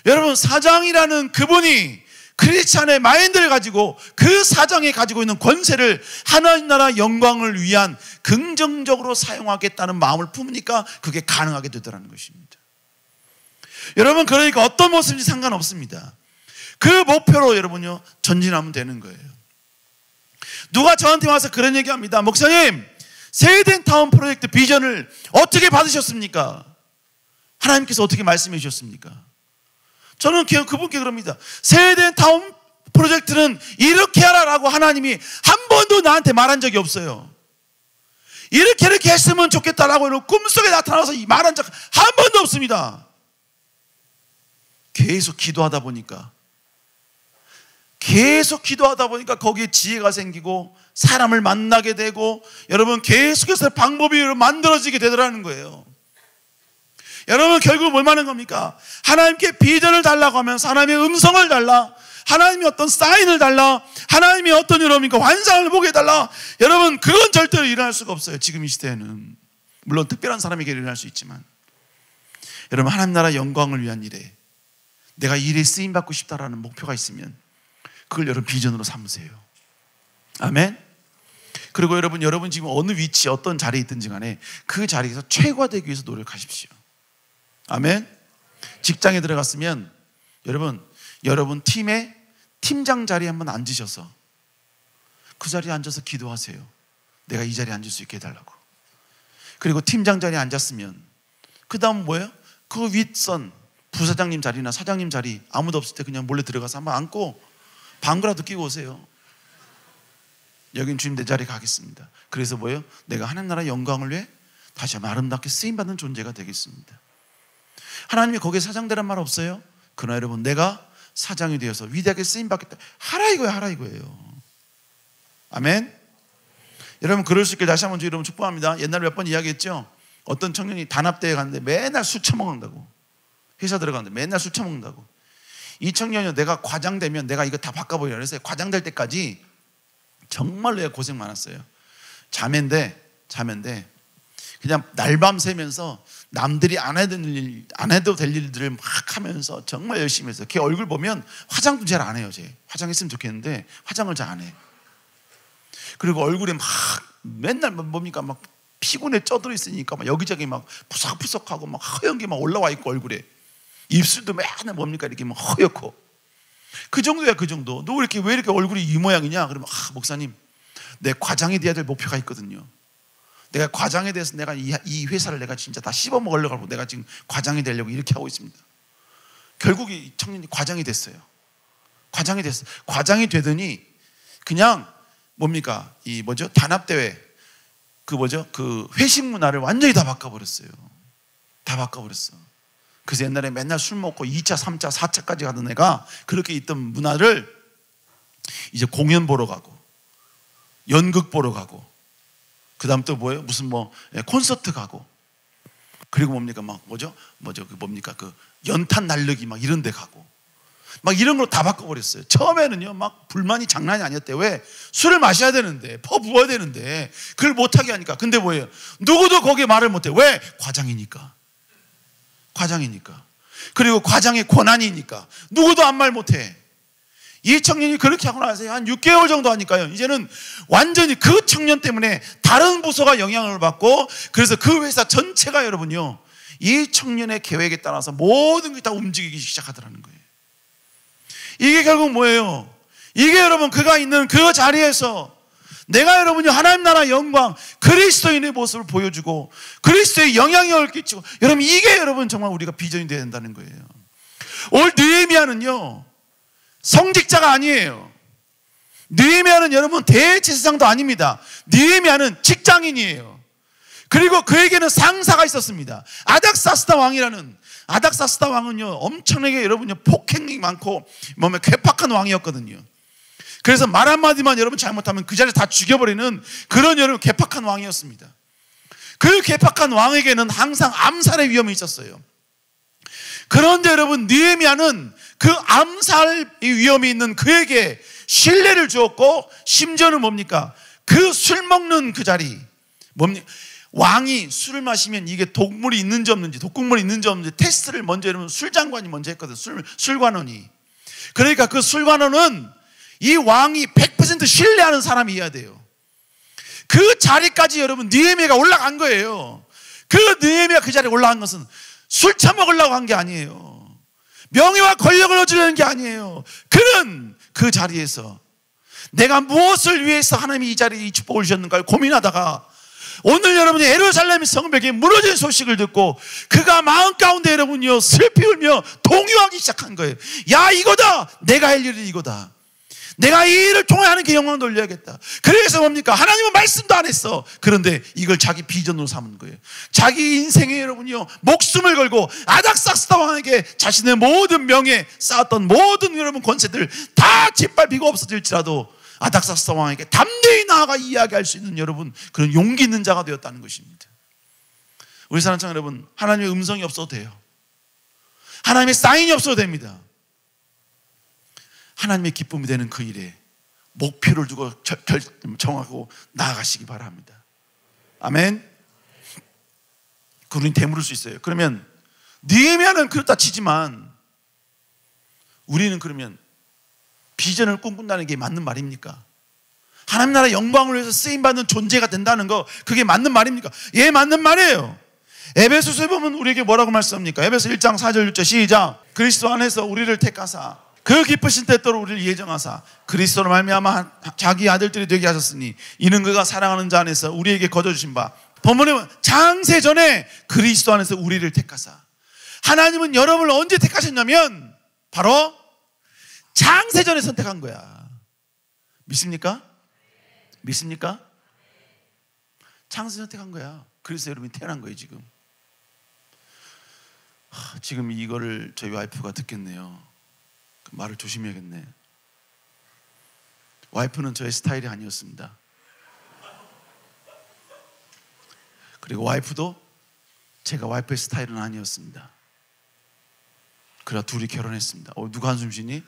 여러분, 사장이라는 그분이 크리스찬의 마인드를 가지고 그 사장이 가지고 있는 권세를 하나님 나라 영광을 위한 긍정적으로 사용하겠다는 마음을 품으니까 그게 가능하게 되더라는 것입니다. 여러분, 그러니까 어떤 모습인지 상관없습니다. 그 목표로 여러분요, 전진하면 되는 거예요. 누가 저한테 와서 그런 얘기합니다. 목사님, 세이덴타운 프로젝트 비전을 어떻게 받으셨습니까? 하나님께서 어떻게 말씀해 주셨습니까? 저는 그분께 그럽니다. 세이덴타운 프로젝트는 이렇게 하라라고 하나님이 한 번도 나한테 말한 적이 없어요. 이렇게 했으면 좋겠다라고 꿈속에 나타나서 말한 적 한 번도 없습니다. 계속 기도하다 보니까 거기에 지혜가 생기고 사람을 만나게 되고, 여러분 계속해서 방법이 만들어지게 되더라는 거예요. 여러분, 결국 뭘 말하는 겁니까? 하나님께 비전을 달라고 하면서 하나님의 음성을 달라, 하나님이 어떤 사인을 달라, 하나님이 어떤 여러분과 환상을 보게 해달라. 여러분, 그건 절대로 일어날 수가 없어요. 지금 이 시대에는. 물론 특별한 사람에게 일어날 수 있지만, 여러분, 하나님 나라 영광을 위한 일에 내가 일에 쓰임받고 싶다라는 목표가 있으면 그걸 여러분 비전으로 삼으세요. 아멘. 그리고 여러분 지금 어느 위치, 어떤 자리에 있든지 간에 그 자리에서 최고가 되기 위해서 노력하십시오. 아멘. 직장에 들어갔으면 여러분 팀의 팀장 자리에 한번 앉으셔서 그 자리에 앉아서 기도하세요. 내가 이 자리에 앉을 수 있게 해달라고. 그리고 팀장 자리에 앉았으면 그 다음 뭐예요? 그 윗선 부사장님 자리나 사장님 자리 아무도 없을 때 그냥 몰래 들어가서 한번 앉고 방구라도 끼고 오세요. 여긴 주님 내 자리에 가겠습니다. 그래서 뭐예요? 내가 하나님 나라 영광을 위해 다시 한번 아름답게 쓰임받는 존재가 되겠습니다. 하나님이 거기에 사장되란 말 없어요? 그러나 여러분, 내가 사장이 되어서 위대하게 쓰임받겠다, 하라 이거예요. 아멘. 여러분, 그럴 수 있게 다시 한번 여러분 축복합니다. 옛날에 몇 번 이야기했죠. 어떤 청년이 단합대회 갔는데 맨날 술 처먹는다고. 회사 들어가는데 맨날 술 처먹는다고. 이 청년이 내가 과장 되면 내가 이거 다 바꿔버리라 그래서 과장 될 때까지 정말로 내가 고생 많았어요. 자매인데 그냥 날밤 새면서 남들이 안 해도 될 일들을 막 하면서 정말 열심히 했어요. 걔 얼굴 보면 화장도 잘 안 해요. 쟤 화장했으면 좋겠는데 화장을 잘 안 해. 그리고 얼굴에 막 맨날 뭡니까 막 피곤에 쪄들어 있으니까 막 여기저기 막 푸석푸석하고 막 허연 게 막 올라와 있고, 얼굴에 입술도 맨날 뭡니까 이렇게 막 허옇고. 그 정도야. 그 정도. 너 왜 이렇게 얼굴이 이 모양이냐? 그러면 목사님, 내 과장이 돼야 될 목표가 있거든요. 내가 과장에 대해서 내가 이 회사를 내가 진짜 다 씹어먹으려고 하고 내가 지금 과장이 되려고 이렇게 하고 있습니다. 결국 이 청년이 과장이 됐어요. 과장이 되더니 그냥 뭡니까 이 단합대회 그 회식 문화를 완전히 다 바꿔버렸어요. 그래서 옛날에 맨날 술 먹고 2차, 3차, 4차까지 가던 애가 그렇게 있던 문화를 이제 공연 보러 가고 연극 보러 가고, 그 다음 또 뭐예요? 무슨 콘서트 가고, 그리고 뭡니까 그 연탄 날르기 막 이런 데 가고, 막 이런 걸 다 바꿔버렸어요. 처음에는요 막 불만이 장난이 아니었대요. 왜? 술을 마셔야 되는데, 퍼 부어야 되는데 그걸 못하게 하니까. 근데 뭐예요? 누구도 거기에 말을 못해. 왜? 과장이니까. 그리고 과장의 권한이니까 누구도 아무 말 못해. 이 청년이 그렇게 하고 나서 한 6개월 정도 하니까요, 이제는 완전히 그 청년 때문에 다른 부서가 영향을 받고, 그래서 그 회사 전체가 여러분요 이 청년의 계획에 따라서 모든 게 다 움직이기 시작하더라는 거예요. 이게 결국 뭐예요? 이게 여러분 그가 있는 그 자리에서 내가 여러분이 하나님 나라 영광, 그리스도인의 모습을 보여주고 그리스도의 영향력을 끼치고, 여러분 이게 여러분 정말 우리가 비전이 되어야 된다는 거예요. 오늘 느헤미야는요 성직자가 아니에요. 느헤미야는 여러분 대제사장도 아닙니다. 느헤미야는 직장인이에요. 그리고 그에게는 상사가 있었습니다. 아닥사스다 왕이라는. 아닥사스다 왕은요 엄청나게 여러분요 폭행이 많고 몸에 괴팍한 왕이었거든요. 그래서 말 한마디만 여러분 잘못하면 그 자리에 다 죽여버리는 그런 여러분 괴팍한 왕이었습니다. 그 괴팍한 왕에게는 항상 암살의 위험이 있었어요. 그런데 여러분 느헤미야는 그 암살 위험이 있는 그에게 신뢰를 주었고, 심지어는 뭡니까? 그 술 먹는 그 자리 뭡니까? 왕이 술을 마시면 이게 독물이 있는지 없는지, 독극물이 있는지 없는지 테스트를 먼저 여러분 술장관이 먼저 했거든. 술관원이. 그러니까 그 술관원은 이 왕이 100% 신뢰하는 사람이어야 돼요. 그 자리까지 여러분 느헤미야가 올라간 거예요. 그 느헤미야가 그 자리에 올라간 것은 술 처먹으려고 한 게 아니에요. 명예와 권력을 얻으려는 게 아니에요. 그는 그 자리에서 내가 무엇을 위해서 하나님이 이 자리에 이 축복을 주셨는가를 고민하다가 오늘 여러분이 예루살렘 성벽이 무너진 소식을 듣고 그가 마음 가운데 여러분이요 슬피 울며 동요하기 시작한 거예요. 야, 이거다. 내가 할 일이 이거다. 내가 이 일을 통해 하나님께 영광을 돌려야겠다. 그래서 뭡니까? 하나님은 말씀도 안 했어. 그런데 이걸 자기 비전으로 삼은 거예요. 자기 인생에 여러분이요 목숨을 걸고 아닥사스다 왕에게 자신의 모든 명예 쌓았던 모든 여러분 권세들 다 짓밟히고 없어질지라도 아닥사스다 왕에게 담대히 나아가 이야기할 수 있는 여러분 그런 용기 있는 자가 되었다는 것입니다. 우리 사랑하는 여러분, 하나님의 음성이 없어도 돼요. 하나님의 사인이 없어도 됩니다. 하나님의 기쁨이 되는 그 일에 목표를 두고 정하고 나아가시기 바랍니다. 아멘. 그분이 되물을 수 있어요. 그러면 느헤미야는 그렇다 치지만 우리는 그러면 비전을 꿈꾼다는 게 맞는 말입니까? 하나님 나라 영광을 위해서 쓰임받는 존재가 된다는 거, 그게 맞는 말입니까? 예, 맞는 말이에요. 에베소서에 보면 우리에게 뭐라고 말씀합니까? 에베소 1장 4절 6절 시작. 그리스도 안에서 우리를 택하사 그 기쁘신 때때로 우리를 예정하사 그리스도로 말미암아 자기 아들들이 되게 하셨으니 이는 그가 사랑하는 자 안에서 우리에게 거저주신 바. 본문에 보면 장세전에 그리스도 안에서 우리를 택하사. 하나님은 여러분을 언제 택하셨냐면 바로 장세전에 선택한 거야. 믿습니까? 믿습니까? 장세 선택한 거야. 그래서 여러분이 태어난 거예요. 지금 이거를 저희 와이프가 듣겠네요. 말을 조심해야겠네. 와이프는 저의 스타일이 아니었습니다. 그리고 와이프도 제가 와이프의 스타일은 아니었습니다. 그래야 둘이 결혼했습니다. 누가 한숨 쉬니?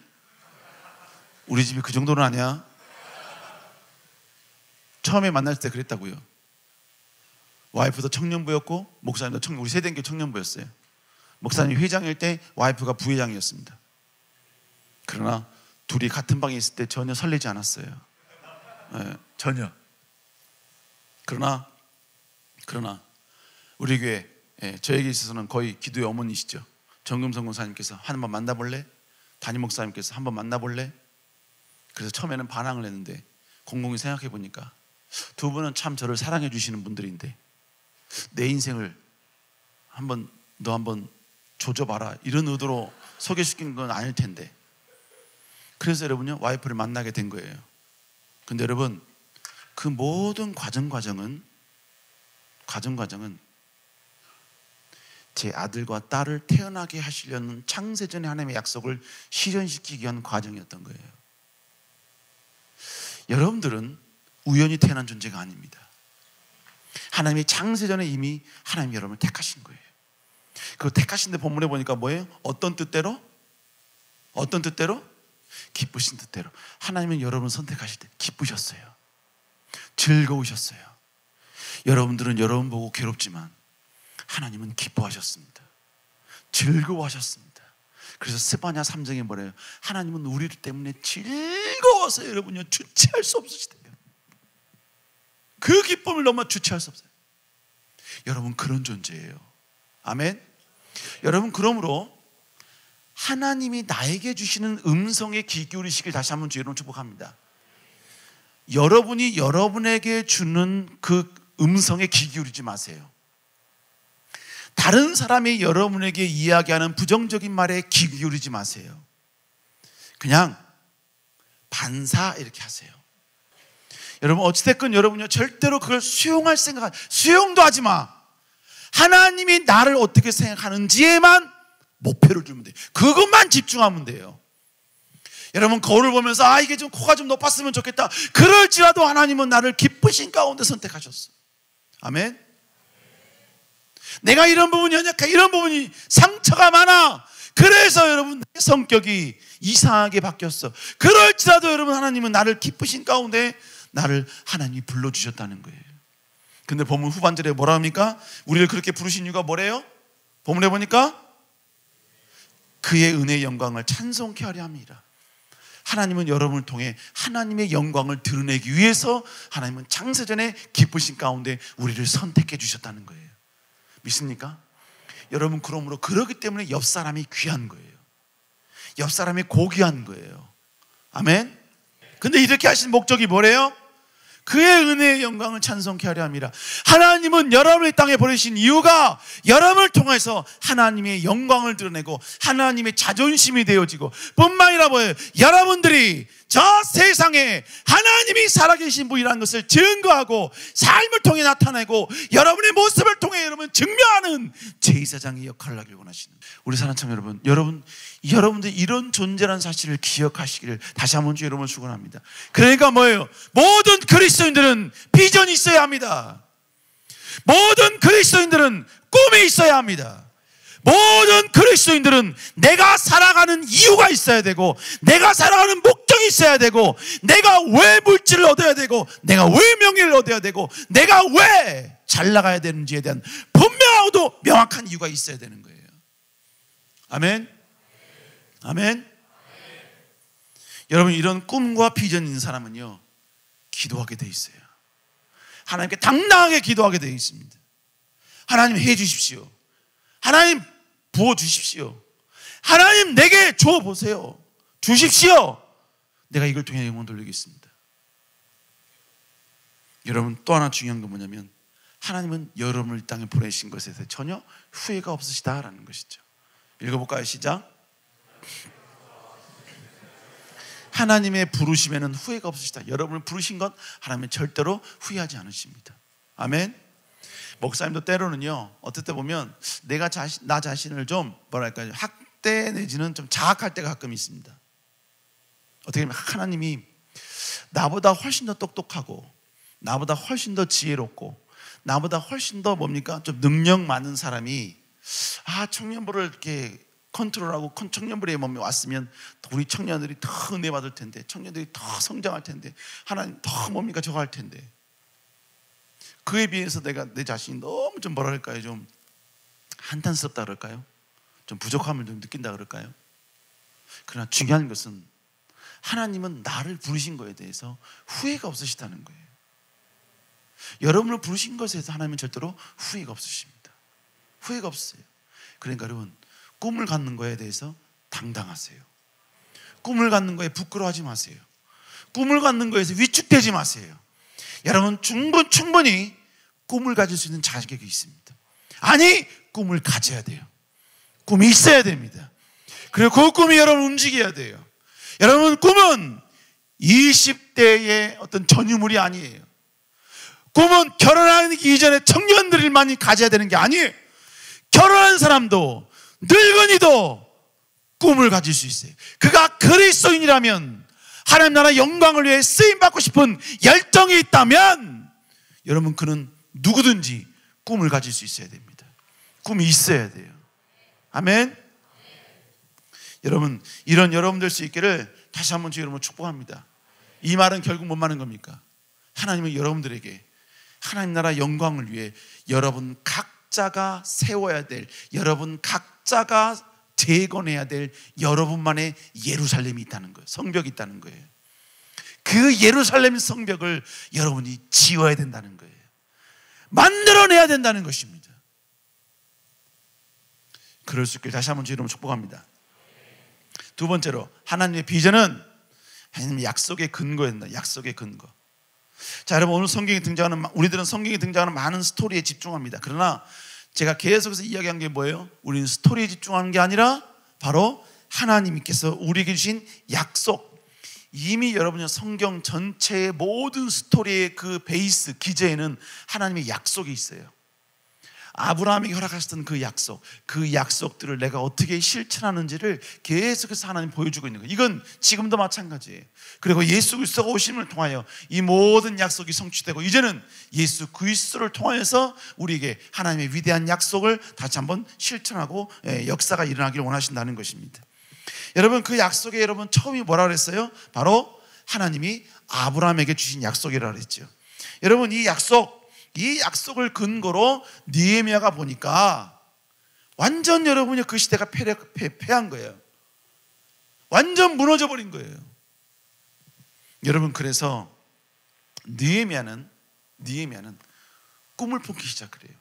우리 집이 그 정도는 아니야. 처음에 만날 때 그랬다고요. 와이프도 청년부였고 목사님도 우리 세대교 청년부였어요. 목사님 회장일 때 와이프가 부회장이었습니다. 그러나 둘이 같은 방에 있을 때 전혀 설레지 않았어요. 네, 전혀. 그러나 우리 교회 저에게 있어서는 거의 기도의 어머니시죠. 정금성 권사님께서 한번 만나볼래? 담임 목사님께서 한번 만나볼래? 그래서 처음에는 반항을 했는데 곰곰이 생각해 보니까 두 분은 참 저를 사랑해 주시는 분들인데 내 인생을 너 한번 조져봐라 이런 의도로 소개시킨 건 아닐 텐데, 그래서 여러분요 와이프를 만나게 된 거예요. 근데 여러분 그 모든 과정은 제 아들과 딸을 태어나게 하시려는 창세전의 하나님의 약속을 실현시키기 위한 과정이었던 거예요. 여러분들은 우연히 태어난 존재가 아닙니다. 하나님이 창세전에 이미 하나님이 여러분을 택하신 거예요. 그 택하신 데 본문에 보니까 뭐예요? 어떤 뜻대로? 기쁘신 뜻대로. 하나님은 여러분 선택하실 때 기쁘셨어요. 즐거우셨어요. 여러분들은 여러분 보고 괴롭지만 하나님은 기뻐하셨습니다. 즐거워하셨습니다. 그래서 스바냐 3장에 뭐래요? 하나님은 우리 때문에 즐거워서 여러분요 주체할 수 없으시대요. 그 기쁨을 넘어 주체할 수 없어요. 여러분 그런 존재예요. 아멘. 여러분 그러므로 하나님이 나에게 주시는 음성에 귀 기울이시길 다시 한번 주의 이름으로 축복합니다. 여러분이 여러분에게 주는 그 음성에 귀 기울이지 마세요. 다른 사람이 여러분에게 이야기하는 부정적인 말에 귀 기울이지 마세요. 그냥 반사 이렇게 하세요. 여러분 어찌됐건 여러분요 절대로 그걸 수용할 생각, 수용도 하지 마. 하나님이 나를 어떻게 생각하는지에만 목표를 주면 돼요. 그것만 집중하면 돼요. 여러분 거울을 보면서 이게 좀 코가 좀 높았으면 좋겠다. 그럴지라도 하나님은 나를 기쁘신 가운데 선택하셨어. 아멘. 내가 이런 부분이 연약해, 이런 부분이 상처가 많아. 그래서 여러분 내 성격이 이상하게 바뀌었어. 그럴지라도 여러분 하나님은 나를 기쁘신 가운데 나를 하나님이 불러주셨다는 거예요. 근데 본문 후반절에 뭐라 합니까? 우리를 그렇게 부르신 이유가 뭐래요? 본문에 보니까 그의 은혜의 영광을 찬송케 하려 함이라. 하나님은 여러분을 통해 하나님의 영광을 드러내기 위해서 하나님은 창세전에 기쁘신 가운데 우리를 선택해 주셨다는 거예요. 믿습니까? 여러분 그러므로 그러기 때문에 옆 사람이 귀한 거예요. 옆 사람이 고귀한 거예요. 아멘. 근데 이렇게 하신 목적이 뭐래요? 그의 은혜의 영광을 찬송케 하려 함이라. 하나님은 여러분을 땅에 보내신 이유가 여러분을 통해서 하나님의 영광을 드러내고 하나님의 자존심이 되어지고 뿐만 아니라 뭐예요? 여러분들이 저 세상에 하나님이 살아계신 분이라는 것을 증거하고 삶을 통해 나타내고 여러분의 모습을 통해 여러분 증명하는 제사장의 역할을 하길 원하시는 우리 사랑청 여러분들 이런 존재라는 사실을 기억하시기를 다시 한번 주 여러분을 축원합니다. 그러니까 뭐예요? 모든 그리스도인들은 비전이 있어야 합니다. 모든 그리스도인들은 꿈이 있어야 합니다. 모든 그리스도인들은 내가 살아가는 이유가 있어야 되고 내가 살아가는 목적이 있어야 되고 내가 왜 물질을 얻어야 되고 내가 왜 명예를 얻어야 되고 내가 왜 잘 나가야 되는지에 대한 분명하고도 명확한 이유가 있어야 되는 거예요. 아멘. 아멘. 여러분 이런 꿈과 비전 있는 사람은요 기도하게 돼 있어요. 하나님께 당당하게 기도하게 돼 있습니다. 하나님 해 주십시오. 하나님 부어주십시오. 하나님 내게 줘보세요. 주십시오. 내가 이걸 통해 영광 돌리겠습니다. 여러분 또 하나 중요한 건 뭐냐면 하나님은 여러분을 이 땅에 보내신 것에 대해서 전혀 후회가 없으시다라는 것이죠. 읽어볼까요? 시작. 하나님의 부르심에는 후회가 없으시다. 여러분을 부르신 것 하나님은 절대로 후회하지 않으십니다. 아멘. 목사님도 때로는요 어떨 때 보면 나 자신을 좀 뭐랄까요 학대 내지는 좀 자학할 때가 가끔 있습니다. 어떻게 보면 하나님이 나보다 훨씬 더 똑똑하고 나보다 훨씬 더 지혜롭고 나보다 훨씬 더 뭡니까 좀 능력 많은 사람이 청년부를 이렇게 컨트롤하고 청년부에 몸에 왔으면 우리 청년들이 더 은혜 받을 텐데 청년들이 더 성장할 텐데 하나님 더 뭡니까 저거 할 텐데 그에 비해서 내가 내 자신이 너무 좀 뭐랄까요 좀 한탄스럽다 그럴까요? 좀 부족함을 좀 느낀다 그럴까요? 그러나 중요한 것은 하나님은 나를 부르신 것에 대해서 후회가 없으시다는 거예요. 여러분을 부르신 것에 대해서 하나님은 절대로 후회가 없으십니다. 후회가 없어요. 그러니까 여러분 꿈을 갖는 것에 대해서 당당하세요. 꿈을 갖는 거에 부끄러워하지 마세요. 꿈을 갖는 거에서 위축되지 마세요. 여러분 충분히 꿈을 가질 수 있는 자격이 있습니다. 아니 꿈을 가져야 돼요. 꿈이 있어야 됩니다. 그리고 그 꿈이 여러분 움직여야 돼요. 여러분 꿈은 20대의 어떤 전유물이 아니에요. 꿈은 결혼하기 이전에 청년들만이 가져야 되는 게 아니에요. 결혼한 사람도 늙은이도 꿈을 가질 수 있어요. 그가 그리스도인이라면 하나님 나라 영광을 위해 쓰임받고 싶은 열정이 있다면 여러분 그는 누구든지 꿈을 가질 수 있어야 됩니다. 꿈이 있어야 돼요. 아멘. 여러분 이런 여러분들 수 있기를 다시 한번 주 여러분 축복합니다. 이 말은 결국 뭔 말인 겁니까? 하나님은 여러분들에게 하나님 나라 영광을 위해 여러분 각자가 세워야 될 여러분 각자가 재건해야 될 여러분만의 예루살렘이 있다는 거예요. 성벽이 있다는 거예요. 그 예루살렘 성벽을 여러분이 지어야 된다는 거예요. 만들어내야 된다는 것입니다. 그럴 수 있길 다시 한번 주 여러분 축복합니다. 두 번째로 하나님의 비전은 하나님의 약속의 근거에 된다. 약속의 근거. 자 여러분 오늘 우리들은 성경에 등장하는 많은 스토리에 집중합니다. 그러나 제가 계속해서 이야기한 게 뭐예요? 우리는 스토리에 집중하는 게 아니라 바로 하나님께서 우리에게 주신 약속, 이미 여러분의 성경 전체의 모든 스토리의 그 베이스, 기저에는 하나님의 약속이 있어요. 아브라함에게 허락하셨던 그 약속들을 내가 어떻게 실천하는지를 계속해서 하나님 보여주고 있는 거예요. 이건 지금도 마찬가지예요. 그리고 예수 그리스도가 오심을 통하여 이 모든 약속이 성취되고, 이제는 예수 그리스도를 통하여서 우리에게 하나님의 위대한 약속을 다시 한번 실천하고 역사가 일어나기를 원하신다는 것입니다. 여러분, 그 약속에 여러분 처음이 뭐라 그랬어요? 바로 하나님이 아브라함에게 주신 약속이라고 그랬죠. 여러분, 이 약속을 근거로 느헤미야가 보니까 완전 여러분이 그 시대가 패한 거예요. 완전 무너져 버린 거예요. 여러분, 그래서 느헤미야는 꿈을 품기 시작해요.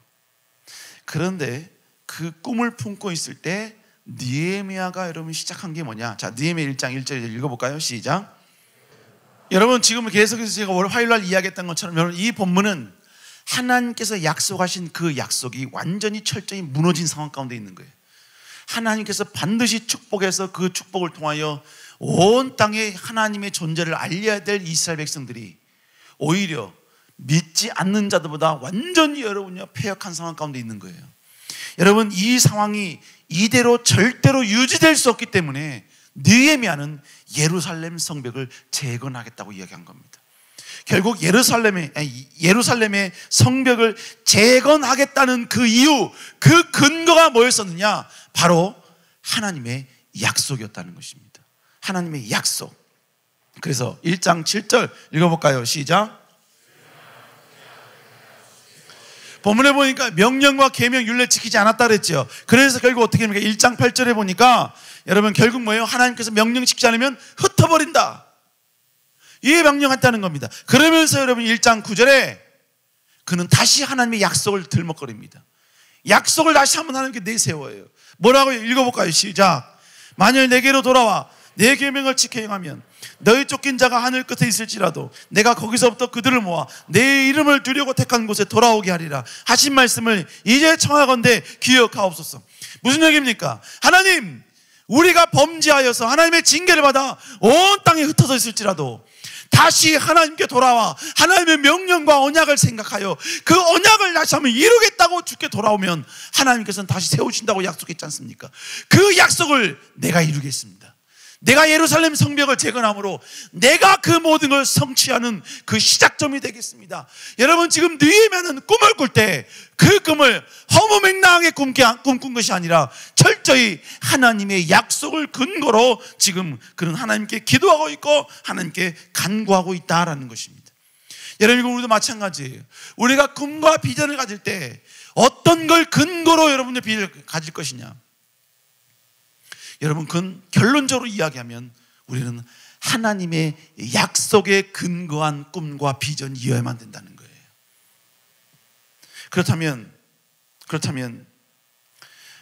그런데 그 꿈을 품고 있을 때 느헤미야가 여러분 시작한 게 뭐냐? 자, 느헤미야 1장 1절에 읽어볼까요? 시작. 여러분, 지금 계속해서 제가 올 화요일날 이야기했던 것처럼 여러분, 이 본문은 하나님께서 약속하신 그 약속이 완전히 철저히 무너진 상황 가운데 있는 거예요. 하나님께서 반드시 축복해서 그 축복을 통하여 온 땅에 하나님의 존재를 알려야 될 이스라엘 백성들이 오히려 믿지 않는 자들보다 완전히 여러분요 패역한 상황 가운데 있는 거예요. 여러분, 이 상황이 이대로 절대로 유지될 수 없기 때문에 느헤미야는 예루살렘 성벽을 재건하겠다고 이야기한 겁니다. 결국 예루살렘의 성벽을 재건하겠다는 그 이유, 그 근거가 뭐였었느냐? 바로 하나님의 약속이었다는 것입니다. 하나님의 약속. 그래서 1장 7절 읽어볼까요? 시작. 본문에 보니까 명령과 계명 율례 지키지 않았다 그랬죠. 그래서 결국 어떻게 됩니까? 1장 8절에 보니까 여러분 결국 뭐예요? 하나님께서 명령 지키지 않으면 흩어버린다, 이에 명령했다는 겁니다. 그러면서 여러분 1장 9절에 그는 다시 하나님의 약속을 들먹거립니다. 약속을 다시 한번 하나님께 내세워요. 뭐라고 읽어볼까요? 시작. 만일 내게로 돌아와 내 계명을 지켜 행하면 너희 쫓긴 자가 하늘 끝에 있을지라도 내가 거기서부터 그들을 모아 내 이름을 두려고 택한 곳에 돌아오게 하리라 하신 말씀을 이제 청하건대 기억하옵소서. 무슨 얘기입니까? 하나님, 우리가 범죄하여서 하나님의 징계를 받아 온 땅에 흩어져 있을지라도 다시 하나님께 돌아와 하나님의 명령과 언약을 생각하여 그 언약을 다시 한번 이루겠다고 주께 돌아오면 하나님께서는 다시 세우신다고 약속했지 않습니까? 그 약속을 내가 이루겠습니다. 내가 예루살렘 성벽을 재건함으로 내가 그 모든 걸 성취하는 그 시작점이 되겠습니다. 여러분, 지금 느헤미야는 꿈을 꿀 때 그 꿈을 허무맹랑하게 꿈꾼 것이 아니라 철저히 하나님의 약속을 근거로 지금 그는 하나님께 기도하고 있고 하나님께 간구하고 있다라는 것입니다. 여러분, 우리도 마찬가지예요. 우리가 꿈과 비전을 가질 때 어떤 걸 근거로 여러분의 비전을 가질 것이냐? 여러분, 그건 결론적으로 이야기하면 우리는 하나님의 약속에 근거한 꿈과 비전이어야만 된다는 거예요. 그렇다면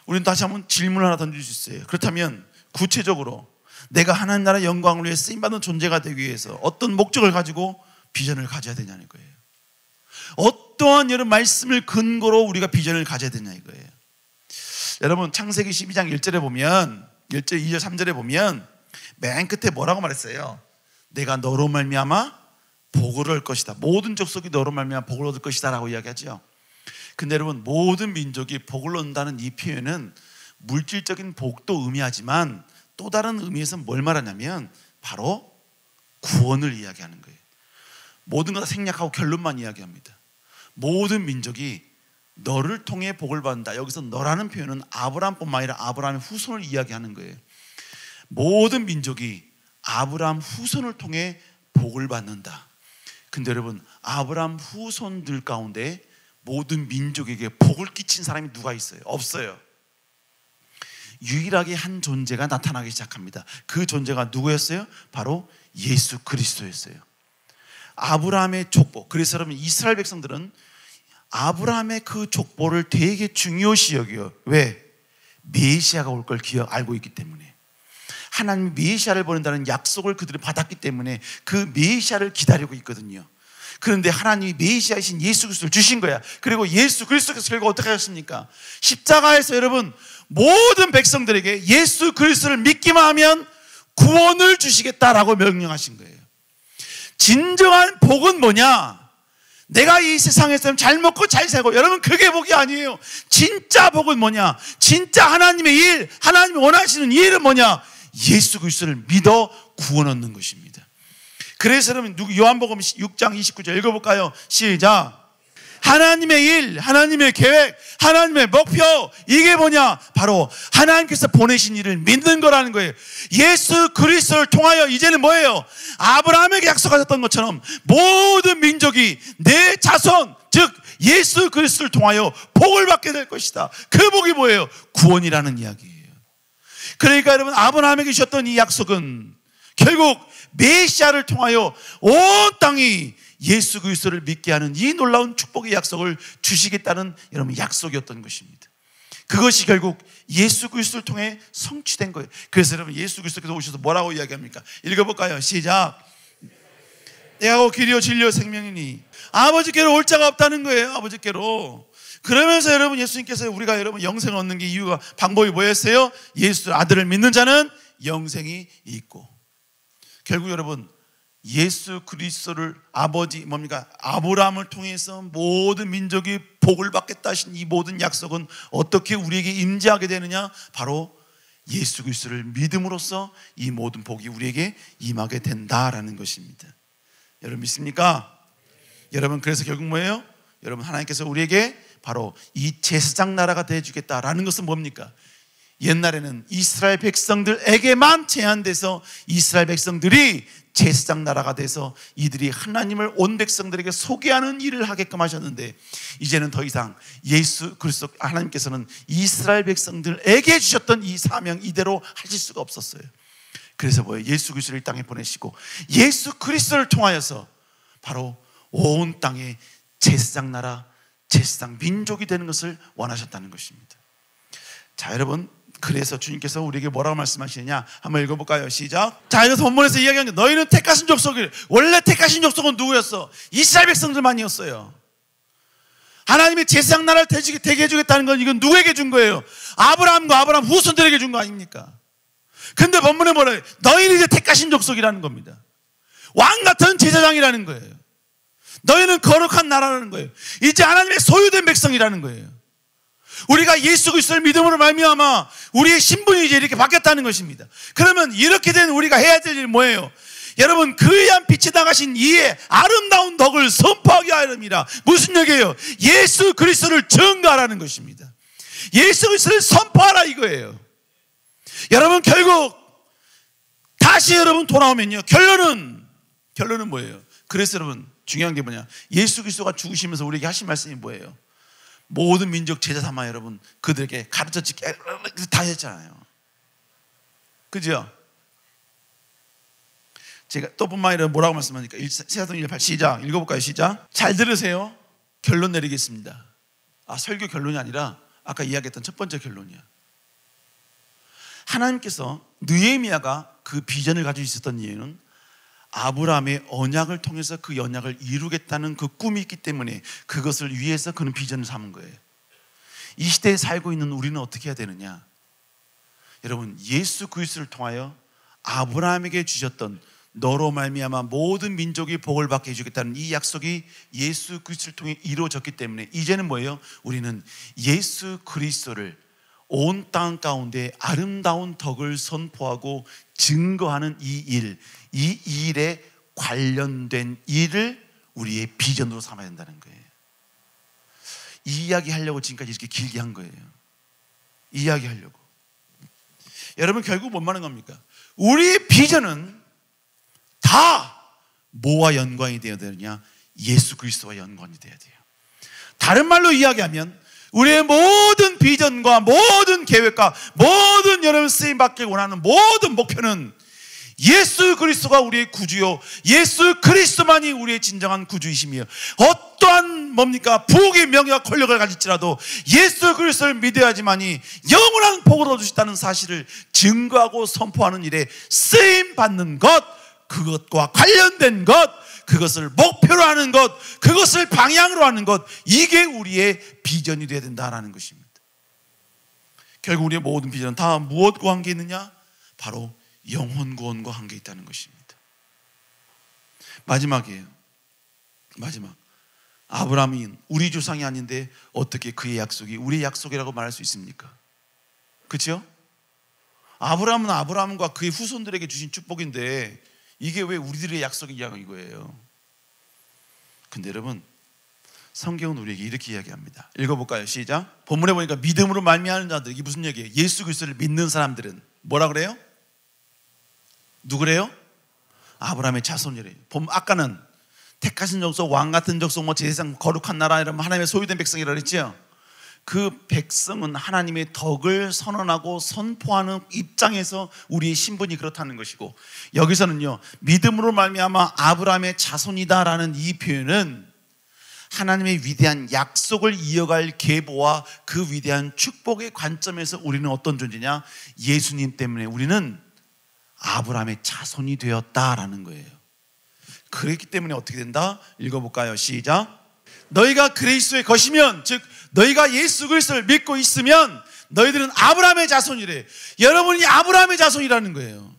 우리는 다시 한번 질문을 하나 던질 수 있어요. 그렇다면 구체적으로 내가 하나님 나라 영광을 위해 쓰임받는 존재가 되기 위해서 어떤 목적을 가지고 비전을 가져야 되냐는 거예요. 어떠한 여러분 말씀을 근거로 우리가 비전을 가져야 되냐 이거예요. 여러분, 창세기 12장 1절에 보면 1절, 2절, 3절에 보면 맨 끝에 뭐라고 말했어요? 내가 너로 말미암아 복을 얻을 것이다. 모든 족속이 너로 말미암아 복을 얻을 것이다 라고 이야기하죠. 근데 여러분, 모든 민족이 복을 얻는다는 이 표현은 물질적인 복도 의미하지만 또 다른 의미에서 뭘 말하냐면 바로 구원을 이야기하는 거예요. 모든 것 다 생략하고 결론만 이야기합니다. 모든 민족이 너를 통해 복을 받는다. 여기서 너라는 표현은 아브라함뿐만 아니라 아브라함의 후손을 이야기하는 거예요. 모든 민족이 아브라함 후손을 통해 복을 받는다. 근데 여러분, 아브라함 후손들 가운데 모든 민족에게 복을 끼친 사람이 누가 있어요? 없어요. 유일하게 한 존재가 나타나기 시작합니다. 그 존재가 누구였어요? 바로 예수 그리스도였어요. 아브라함의 족보. 그래서 여러분, 이스라엘 백성들은 아브라함의 그 족보를 되게 중요시 여겨요. 왜? 메시아가 올 걸 알고 있기 때문에. 하나님이 메시아를 보낸다는 약속을 그들이 받았기 때문에 그 메시아를 기다리고 있거든요. 그런데 하나님이 메시아이신 예수 그리스도를 주신 거야. 그리고 예수 그리스도께서 결국 어떻게 하셨습니까? 십자가에서 여러분 모든 백성들에게 예수 그리스도를 믿기만 하면 구원을 주시겠다라고 명령하신 거예요. 진정한 복은 뭐냐? 내가 이 세상에서 잘 먹고 잘 살고, 여러분 그게 복이 아니에요. 진짜 복은 뭐냐? 진짜 하나님의 일, 하나님이 원하시는 일은 뭐냐? 예수 그리스도를 믿어 구원 얻는 것입니다. 그래서 여러분 요한복음 6장 29절 읽어볼까요? 시작. 하나님의 일, 하나님의 계획, 하나님의 목표, 이게 뭐냐? 바로 하나님께서 보내신 일을 믿는 거라는 거예요. 예수 그리스도를 통하여 이제는 뭐예요? 아브라함에게 약속하셨던 것처럼 모든 민족이 내 자손, 즉 예수 그리스도를 통하여 복을 받게 될 것이다. 그 복이 뭐예요? 구원이라는 이야기예요. 그러니까 여러분, 아브라함에게 주셨던 이 약속은 결국 메시아를 통하여 온 땅이 예수 그리스도를 믿게 하는 이 놀라운 축복의 약속을 주시겠다는 여러분 약속이었던 것입니다. 그것이 결국 예수 그리스도를 통해 성취된 거예요. 그래서 여러분 예수 그리스도께서 오셔서 뭐라고 이야기합니까? 읽어볼까요? 시작. 내가 길이요 진리요 생명이니 아버지께로 올 자가 없다는 거예요. 아버지께로. 그러면서 여러분 예수님께서 우리가 여러분 영생을 얻는 게 이유가 방법이 뭐였어요? 예수 아들을 믿는 자는 영생이 있고. 결국 여러분 예수 그리스도를 아버지 뭡니까? 아브라함을 통해서 모든 민족이 복을 받겠다 하신 이 모든 약속은 어떻게 우리에게 임재하게 되느냐? 바로 예수 그리스도를 믿음으로써 이 모든 복이 우리에게 임하게 된다라는 것입니다. 여러분 믿습니까? 여러분 그래서 결국 뭐예요? 여러분 하나님께서 우리에게 바로 이 제사장 나라가 되어주겠다라는 것은 뭡니까? 옛날에는 이스라엘 백성들에게만 제한돼서 이스라엘 백성들이 제사장 나라가 돼서 이들이 하나님을 온 백성들에게 소개하는 일을 하게끔 하셨는데, 이제는 더 이상 예수 그리스도 하나님께서는 이스라엘 백성들에게 주셨던 이 사명 이대로 하실 수가 없었어요. 그래서 뭐예요? 예수 그리스도를 이 땅에 보내시고 예수 그리스도를 통하여서 바로 온 땅에 제사장 나라, 제사장 민족이 되는 것을 원하셨다는 것입니다. 자 여러분, 그래서 주님께서 우리에게 뭐라고 말씀하시느냐 한번 읽어볼까요? 시작. 자, 여기서 본문에서 이야기하는 게 너희는 택하신 족속이래. 원래 택하신 족속은 누구였어? 이스라엘 백성들만이었어요. 하나님이 제사장 나라를 되게 해주겠다는 건 이건 누구에게 준 거예요? 아브라함과 아브라함 후손들에게 준 거 아닙니까? 근데 본문에 뭐라 해요? 너희는 이제 택하신 족속이라는 겁니다. 왕 같은 제사장이라는 거예요. 너희는 거룩한 나라라는 거예요. 이제 하나님의 소유된 백성이라는 거예요. 우리가 예수 그리스도를 믿음으로 말미암아 우리의 신분이 이제 이렇게 바뀌었다는 것입니다. 그러면 이렇게 된 우리가 해야 될 일이 뭐예요? 여러분, 그에 한 빛이 나가신 이의 아름다운 덕을 선포하게 하렵니다. 무슨 얘기예요? 예수 그리스도를 증거하라는 것입니다. 예수 그리스도를 선포하라 이거예요. 여러분, 결국 다시 여러분 돌아오면요, 결론은 뭐예요? 그래서 여러분 중요한 게 뭐냐? 예수 그리스도가 죽으시면서 우리에게 하신 말씀이 뭐예요? 모든 민족 제자 삼아 여러분 그들에게 가르쳐 주게 다 했잖아요. 그죠? 제가 또 뿐만 아니라 뭐라고 말씀하니까 사도행 1:8 시작 읽어볼까요? 시작. 잘 들으세요. 결론 내리겠습니다. 설교 결론이 아니라 아까 이야기했던 첫 번째 결론이야. 하나님께서 느헤미야가 그 비전을 가지고 있었던 이유는 아브라함의 언약을 통해서 그 언약을 이루겠다는 그 꿈이 있기 때문에 그것을 위해서 그는 비전을 삼은 거예요. 이 시대에 살고 있는 우리는 어떻게 해야 되느냐? 여러분, 예수 그리스도를 통하여 아브라함에게 주셨던 너로 말미암아 모든 민족이 복을 받게 해주겠다는 이 약속이 예수 그리스도를 통해 이루어졌기 때문에 이제는 뭐예요? 우리는 예수 그리스도를 온 땅 가운데 아름다운 덕을 선포하고 증거하는 이 일에 관련된 일을 우리의 비전으로 삼아야 된다는 거예요. 이 이야기 하려고 지금까지 이렇게 길게 한 거예요. 이 이야기 하려고. 여러분, 결국 뭔 말인 겁니까? 우리의 비전은 다 뭐와 연관이 되어야 되느냐? 예수 그리스도와 연관이 되어야 돼요. 다른 말로 이야기하면 우리의 모든 비전과 모든 계획과 모든 여러분 쓰임받길 원하는 모든 목표는 예수 그리스도가 우리의 구주요, 예수 그리스도만이 우리의 진정한 구주이시며 어떠한 뭡니까? 부귀 명예와 권력을 가질지라도 예수 그리스도를 믿어야지만이 영원한 복을 얻으시다는 사실을 증거하고 선포하는 일에 쓰임받는 것, 그것과 관련된 것, 그것을 목표로 하는 것, 그것을 방향으로 하는 것, 이게 우리의 비전이 되어야 된다는 것입니다. 결국 우리의 모든 비전은 다 무엇과 관계 있느냐? 바로 영혼 구원과 관계 있다는 것입니다. 마지막이에요. 마지막. 아브라함이 우리 조상이 아닌데 어떻게 그의 약속이 우리의 약속이라고 말할 수 있습니까? 그렇죠? 아브라함은 아브라함과 그의 후손들에게 주신 축복인데 이게 왜 우리들의 약속이냐고 이거예요. 근데 여러분, 성경은 우리에게 이렇게 이야기합니다. 읽어볼까요? 시작. 본문에 보니까 믿음으로 말미암는 자들, 이게 무슨 얘기예요? 예수 그리스도를 믿는 사람들은 뭐라 그래요? 누구래요? 아브라함의 자손이래요. 아까는 택하신 족속, 왕 같은 족속, 뭐 제사장, 거룩한 나라, 이러면 하나님의 소유된 백성이라 그랬죠. 그 백성은 하나님의 덕을 선언하고 선포하는 입장에서 우리의 신분이 그렇다는 것이고, 여기서는요, 믿음으로 말미암아 아브라함의 자손이다라는 이 표현은 하나님의 위대한 약속을 이어갈 계보와 그 위대한 축복의 관점에서 우리는 어떤 존재냐? 예수님 때문에 우리는 아브라함의 자손이 되었다라는 거예요. 그렇기 때문에 어떻게 된다? 읽어볼까요? 시작. 너희가 그리스도의 것이면, 즉 너희가 예수 그리스도를 믿고 있으면 너희들은 아브라함의 자손이래. 여러분이 아브라함의 자손이라는 거예요.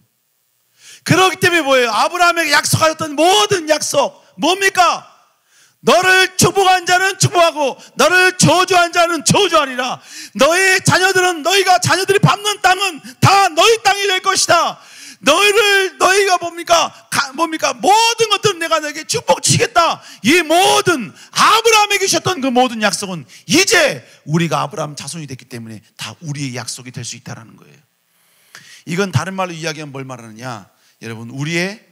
그렇기 때문에 뭐예요? 아브라함에게 약속하였던 모든 약속 뭡니까? 너를 축복한 자는 축복하고 너를 저주한 자는 저주하리라. 너의 자녀들은, 너희가 자녀들이 밟는 땅은 다 너희 땅이 될 것이다. 너희가 뭡니까? 모든 것들은 내가 너에게 축복 주시겠다. 이 모든 아브라함에게 주셨던 그 모든 약속은 이제 우리가 아브라함 자손이 됐기 때문에 다 우리의 약속이 될 수 있다는 거예요. 이건 다른 말로 이야기하면 뭘 말하느냐? 여러분, 우리의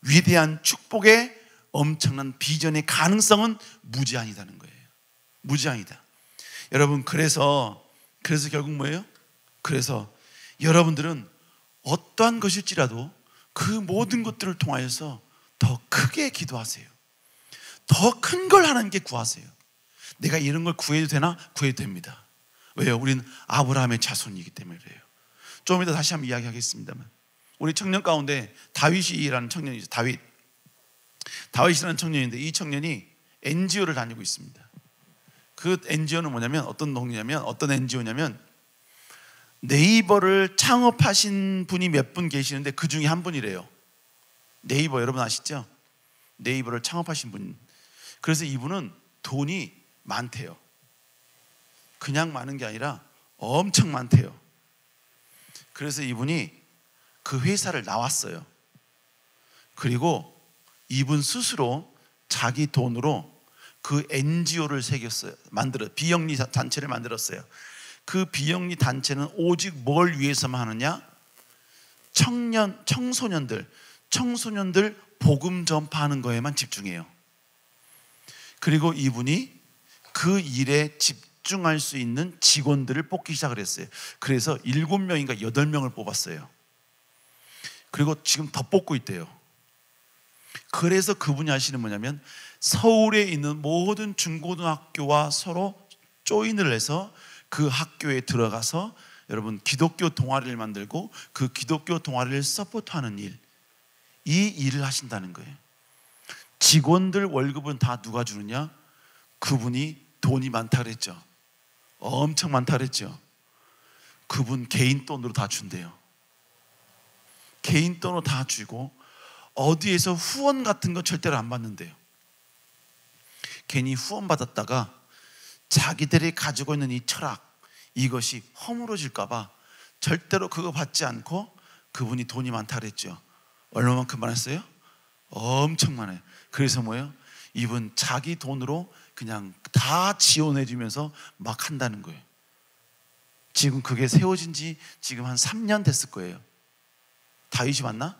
위대한 축복의 엄청난 비전의 가능성은 무제한이라는 거예요. 무제한이다. 여러분, 그래서 결국 뭐예요? 그래서 여러분들은 어떠한 것일지라도 그 모든 것들을 통하여서 더 크게 기도하세요. 더 큰 걸 하나님께 구하세요. 내가 이런 걸 구해도 되나? 구해도 됩니다. 왜요? 우리는 아브라함의 자손이기 때문에 그래요. 좀 이따 다시 한번 이야기하겠습니다만, 우리 청년 가운데 다윗이라는 청년이 있어요. 다윗이라는 청년인데, 이 청년이 NGO를 다니고 있습니다. 그 NGO는 뭐냐면, 어떤 NGO냐면 네이버를 창업하신 분이 몇 분 계시는데 그 중에 한 분이래요. 네이버 여러분 아시죠? 네이버를 창업하신 분. 그래서 이분은 돈이 많대요. 그냥 많은 게 아니라 엄청 많대요. 그래서 이분이 그 회사를 나왔어요. 그리고 이분 스스로 자기 돈으로 그 NGO를 비영리 단체를 만들었어요. 그 비영리 단체는 오직 뭘 위해서만 하느냐? 청소년들 복음 전파하는 거에만 집중해요. 그리고 이분이 그 일에 집중할 수 있는 직원들을 뽑기 시작을 했어요. 그래서 7명인가 8명을 뽑았어요. 그리고 지금 더 뽑고 있대요. 그래서 그분이 하시는 뭐냐면, 서울에 있는 모든 중고등학교와 서로 조인을 해서 그 학교에 들어가서 여러분 기독교 동아리를 만들고 그 기독교 동아리를 서포트하는 일, 이 일을 하신다는 거예요. 직원들 월급은 다 누가 주느냐? 그분이 돈이 많다 그랬죠. 엄청 많다 그랬죠. 그분 개인 돈으로 다 준대요. 개인 돈으로 다 주고 어디에서 후원 같은 거 절대로 안 받는데요. 괜히 후원 받았다가 자기들이 가지고 있는 이 철학, 이것이 허물어질까 봐 절대로 그거 받지 않고, 그분이 돈이 많다 그랬죠. 얼마만큼 많았어요? 엄청 많아요. 그래서 뭐예요? 이분 자기 돈으로 그냥 다 지원해 주면서 막 한다는 거예요. 지금 그게 세워진 지 지금 한 3년 됐을 거예요. 다윗이 맞나?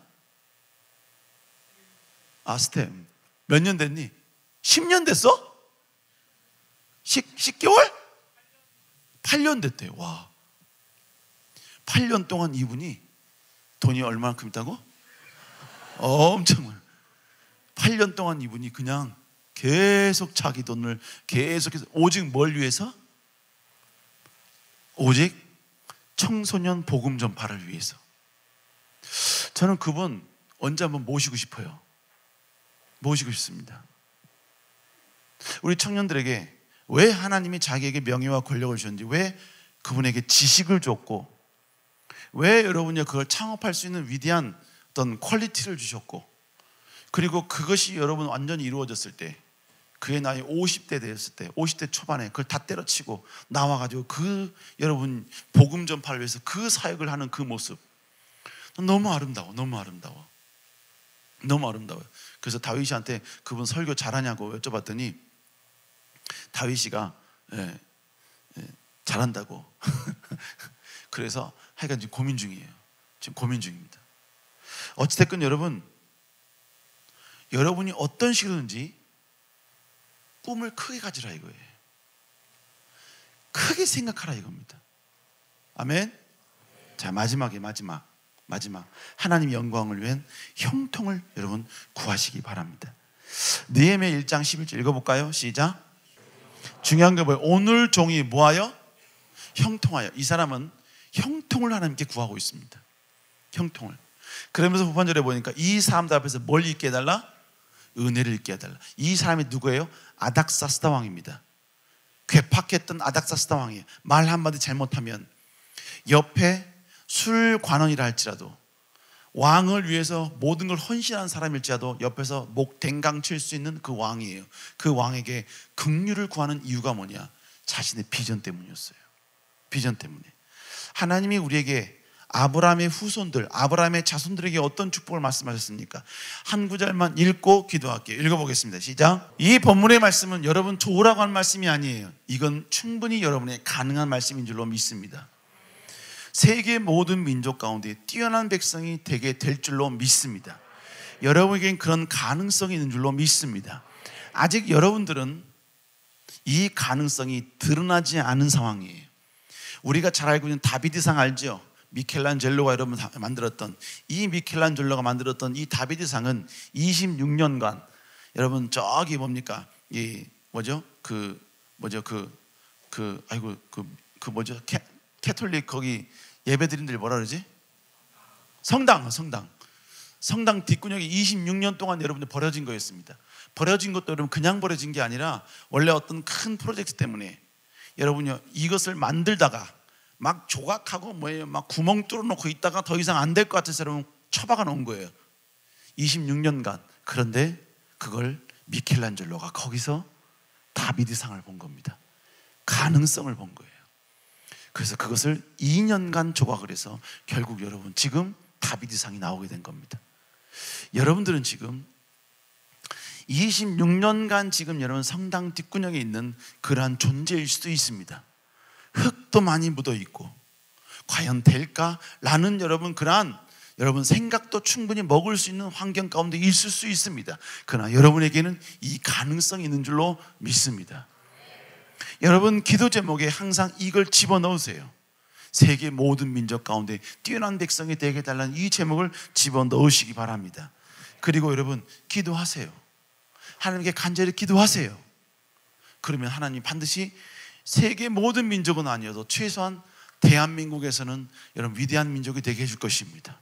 스템 몇 년 됐니? 10년 됐어? 10개월? 8년 됐대요. 와, 8년 동안 이분이 돈이 얼마만큼 있다고? 엄청 많아요. 8년 동안 이분이 그냥 계속 자기 돈을 계속해서, 오직 뭘 위해서? 오직 청소년 복음 전파를 위해서. 저는 그분 언제 한번 모시고 싶어요. 모시고 싶습니다. 우리 청년들에게 왜 하나님이 자기에게 명예와 권력을 주셨는지, 왜 그분에게 지식을 줬고, 왜 여러분이 그걸 창업할 수 있는 위대한 어떤 퀄리티를 주셨고, 그리고 그것이 여러분 완전히 이루어졌을 때, 그의 나이 50대 되었을 때, 50대 초반에 그걸 다 때려치고 나와가지고 그 여러분 복음 전파를 위해서 그 사역을 하는 그 모습, 너무 아름다워. 너무 아름다워. 너무 아름다워요. 그래서 다윗이한테 그분 설교 잘하냐고 여쭤봤더니 다윗이가 잘한다고. 그래서 하여간 지금 고민 중이에요. 지금 고민 중입니다. 어찌됐건 여러분이 어떤 식으로든지 꿈을 크게 가지라 이거예요. 크게 생각하라 이겁니다. 아멘. 자, 마지막 하나님의 영광을 위한 형통을 여러분 구하시기 바랍니다. 느헤미야 1장 11절 읽어볼까요? 시작. 중요한 게 뭐예요? 오늘 종이 뭐하여? 형통하여. 이 사람은 형통을 하나님께 구하고 있습니다. 형통을. 그러면서 후반절에 보니까 이 사람들 앞에서 뭘 잊게 해달라? 은혜를 잊게 해달라. 이 사람이 누구예요? 아닥사스다 왕입니다. 괴팍했던 아닥사스다 왕이에요. 말 한마디 잘못하면 옆에 술 관원이라 할지라도, 왕을 위해서 모든 걸 헌신한 사람일지라도 옆에서 목 댕강 칠 수 있는 그 왕이에요. 그 왕에게 긍휼을 구하는 이유가 뭐냐? 자신의 비전 때문이었어요. 비전 때문에. 하나님이 우리에게 아브라함의 후손들, 아브라함의 자손들에게 어떤 축복을 말씀하셨습니까? 한 구절만 읽고 기도할게요. 읽어보겠습니다. 시작. 이 본문의 말씀은 여러분 좋으라고 한 말씀이 아니에요. 이건 충분히 여러분의 가능한 말씀인 줄로 믿습니다. 세계 모든 민족 가운데 뛰어난 백성이 되게 될 줄로 믿습니다. 여러분에겐 그런 가능성이 있는 줄로 믿습니다. 아직 여러분들은 이 가능성이 드러나지 않은 상황이에요. 우리가 잘 알고 있는 다비드상 알죠? 미켈란젤로가 여러분 만들었던, 이 미켈란젤로가 만들었던 이 다비드상은 26년간 여러분 저기 뭡니까? 이 뭐죠? 캐톨릭 거기 예배드린 데를 뭐라 그러지? 성당 뒷구녕이 26년 동안 여러분들 버려진 거였습니다. 버려진 것도 여러분 그냥 버려진 게 아니라 원래 어떤 큰 프로젝트 때문에 여러분요 이것을 만들다가 막 조각하고 막 구멍 뚫어놓고 있다가 더 이상 안 될 것 같아서 여러분 처박아 놓은 거예요. 26년간. 그런데 그걸 미켈란젤로가 거기서 다비드상을 본 겁니다. 가능성을 본 거예요. 그래서 그것을 2년간 조각을 해서 결국 여러분 지금 다비드상이 나오게 된 겁니다. 여러분들은 지금 26년간 지금 여러분 성당 뒷구녕에 있는 그러한 존재일 수도 있습니다. 흙도 많이 묻어 있고 과연 될까라는 여러분 그러한 여러분 생각도 충분히 먹을 수 있는 환경 가운데 있을 수 있습니다. 그러나 여러분에게는 이 가능성이 있는 줄로 믿습니다. 여러분 기도 제목에 항상 이걸 집어넣으세요. 세계 모든 민족 가운데 뛰어난 백성이 되게 해달라는 이 제목을 집어넣으시기 바랍니다. 그리고 여러분 기도하세요. 하나님께 간절히 기도하세요. 그러면 하나님 반드시 세계 모든 민족은 아니어도 최소한 대한민국에서는 여러분 위대한 민족이 되게 해줄 것입니다.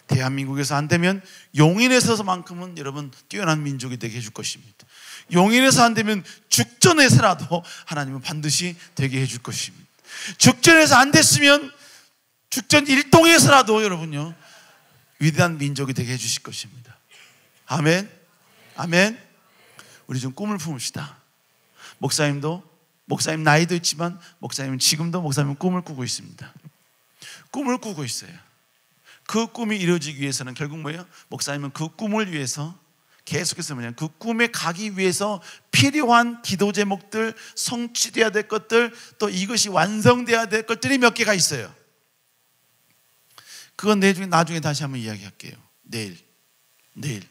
대한민국에서 안 되면 용인에서만큼은 여러분 뛰어난 민족이 되게 해줄 것입니다. 용인에서 안 되면 죽전에서라도 하나님은 반드시 되게 해줄 것입니다. 죽전에서 안 됐으면 죽전 일동에서라도 여러분요 위대한 민족이 되게 해주실 것입니다. 아멘. 아멘. 우리 좀 꿈을 품읍시다. 목사님 나이도 있지만 목사님은 지금도 목사님은 꿈을 꾸고 있습니다. 꿈을 꾸고 있어요. 그 꿈이 이루어지기 위해서는 결국 뭐예요? 목사님은 그 꿈을 위해서 계속해서 그 꿈에 가기 위해서 필요한 기도 제목들, 성취돼야 될 것들, 또 이것이 완성돼야 될 것들이 몇 개가 있어요. 그건 나중에 다시 한번 이야기할게요. 내일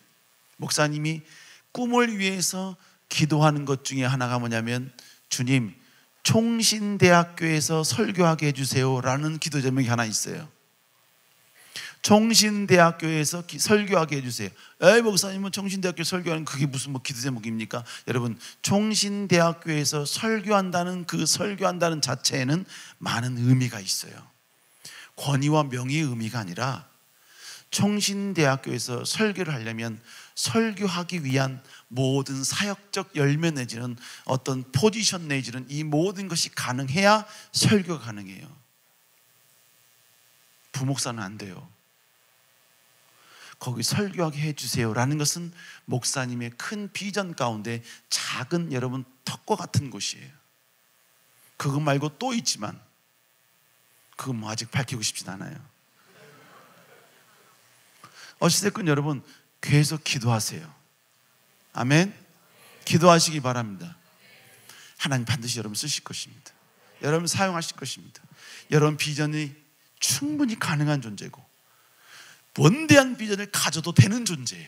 목사님이 꿈을 위해서 기도하는 것 중에 하나가 뭐냐면 주님 총신대학교에서 설교하게 해주세요 라는 기도 제목이 하나 있어요. 총신대학교에서 설교하게 해주세요. 에이 목사님은 총신대학교 설교하는 그게 무슨 기도 제목입니까? 여러분 총신대학교에서 설교한다는 그 설교한다는 자체에는 많은 의미가 있어요. 권위와 명예의 의미가 아니라 총신대학교에서 설교를 하려면 설교하기 위한 모든 사역적 열매 내지는 어떤 포지션 내지는 이 모든 것이 가능해야 설교가 가능해요. 부목사는 안 돼요. 거기 설교하게 해주세요 라는 것은 목사님의 큰 비전 가운데 작은 여러분 턱과 같은 곳이에요. 그거 말고 또 있지만 그건 뭐 아직 밝히고 싶진 않아요. 어찌됐건 여러분 계속 기도하세요. 아멘. 기도하시기 바랍니다. 하나님 반드시 여러분 쓰실 것입니다. 여러분 사용하실 것입니다. 여러분 비전이 충분히 가능한 존재고 원대한 비전을 가져도 되는 존재예요.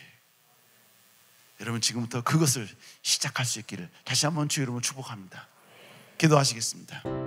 여러분 지금부터 그것을 시작할 수 있기를 다시 한번 주의 이름으로 축복합니다. 기도하시겠습니다.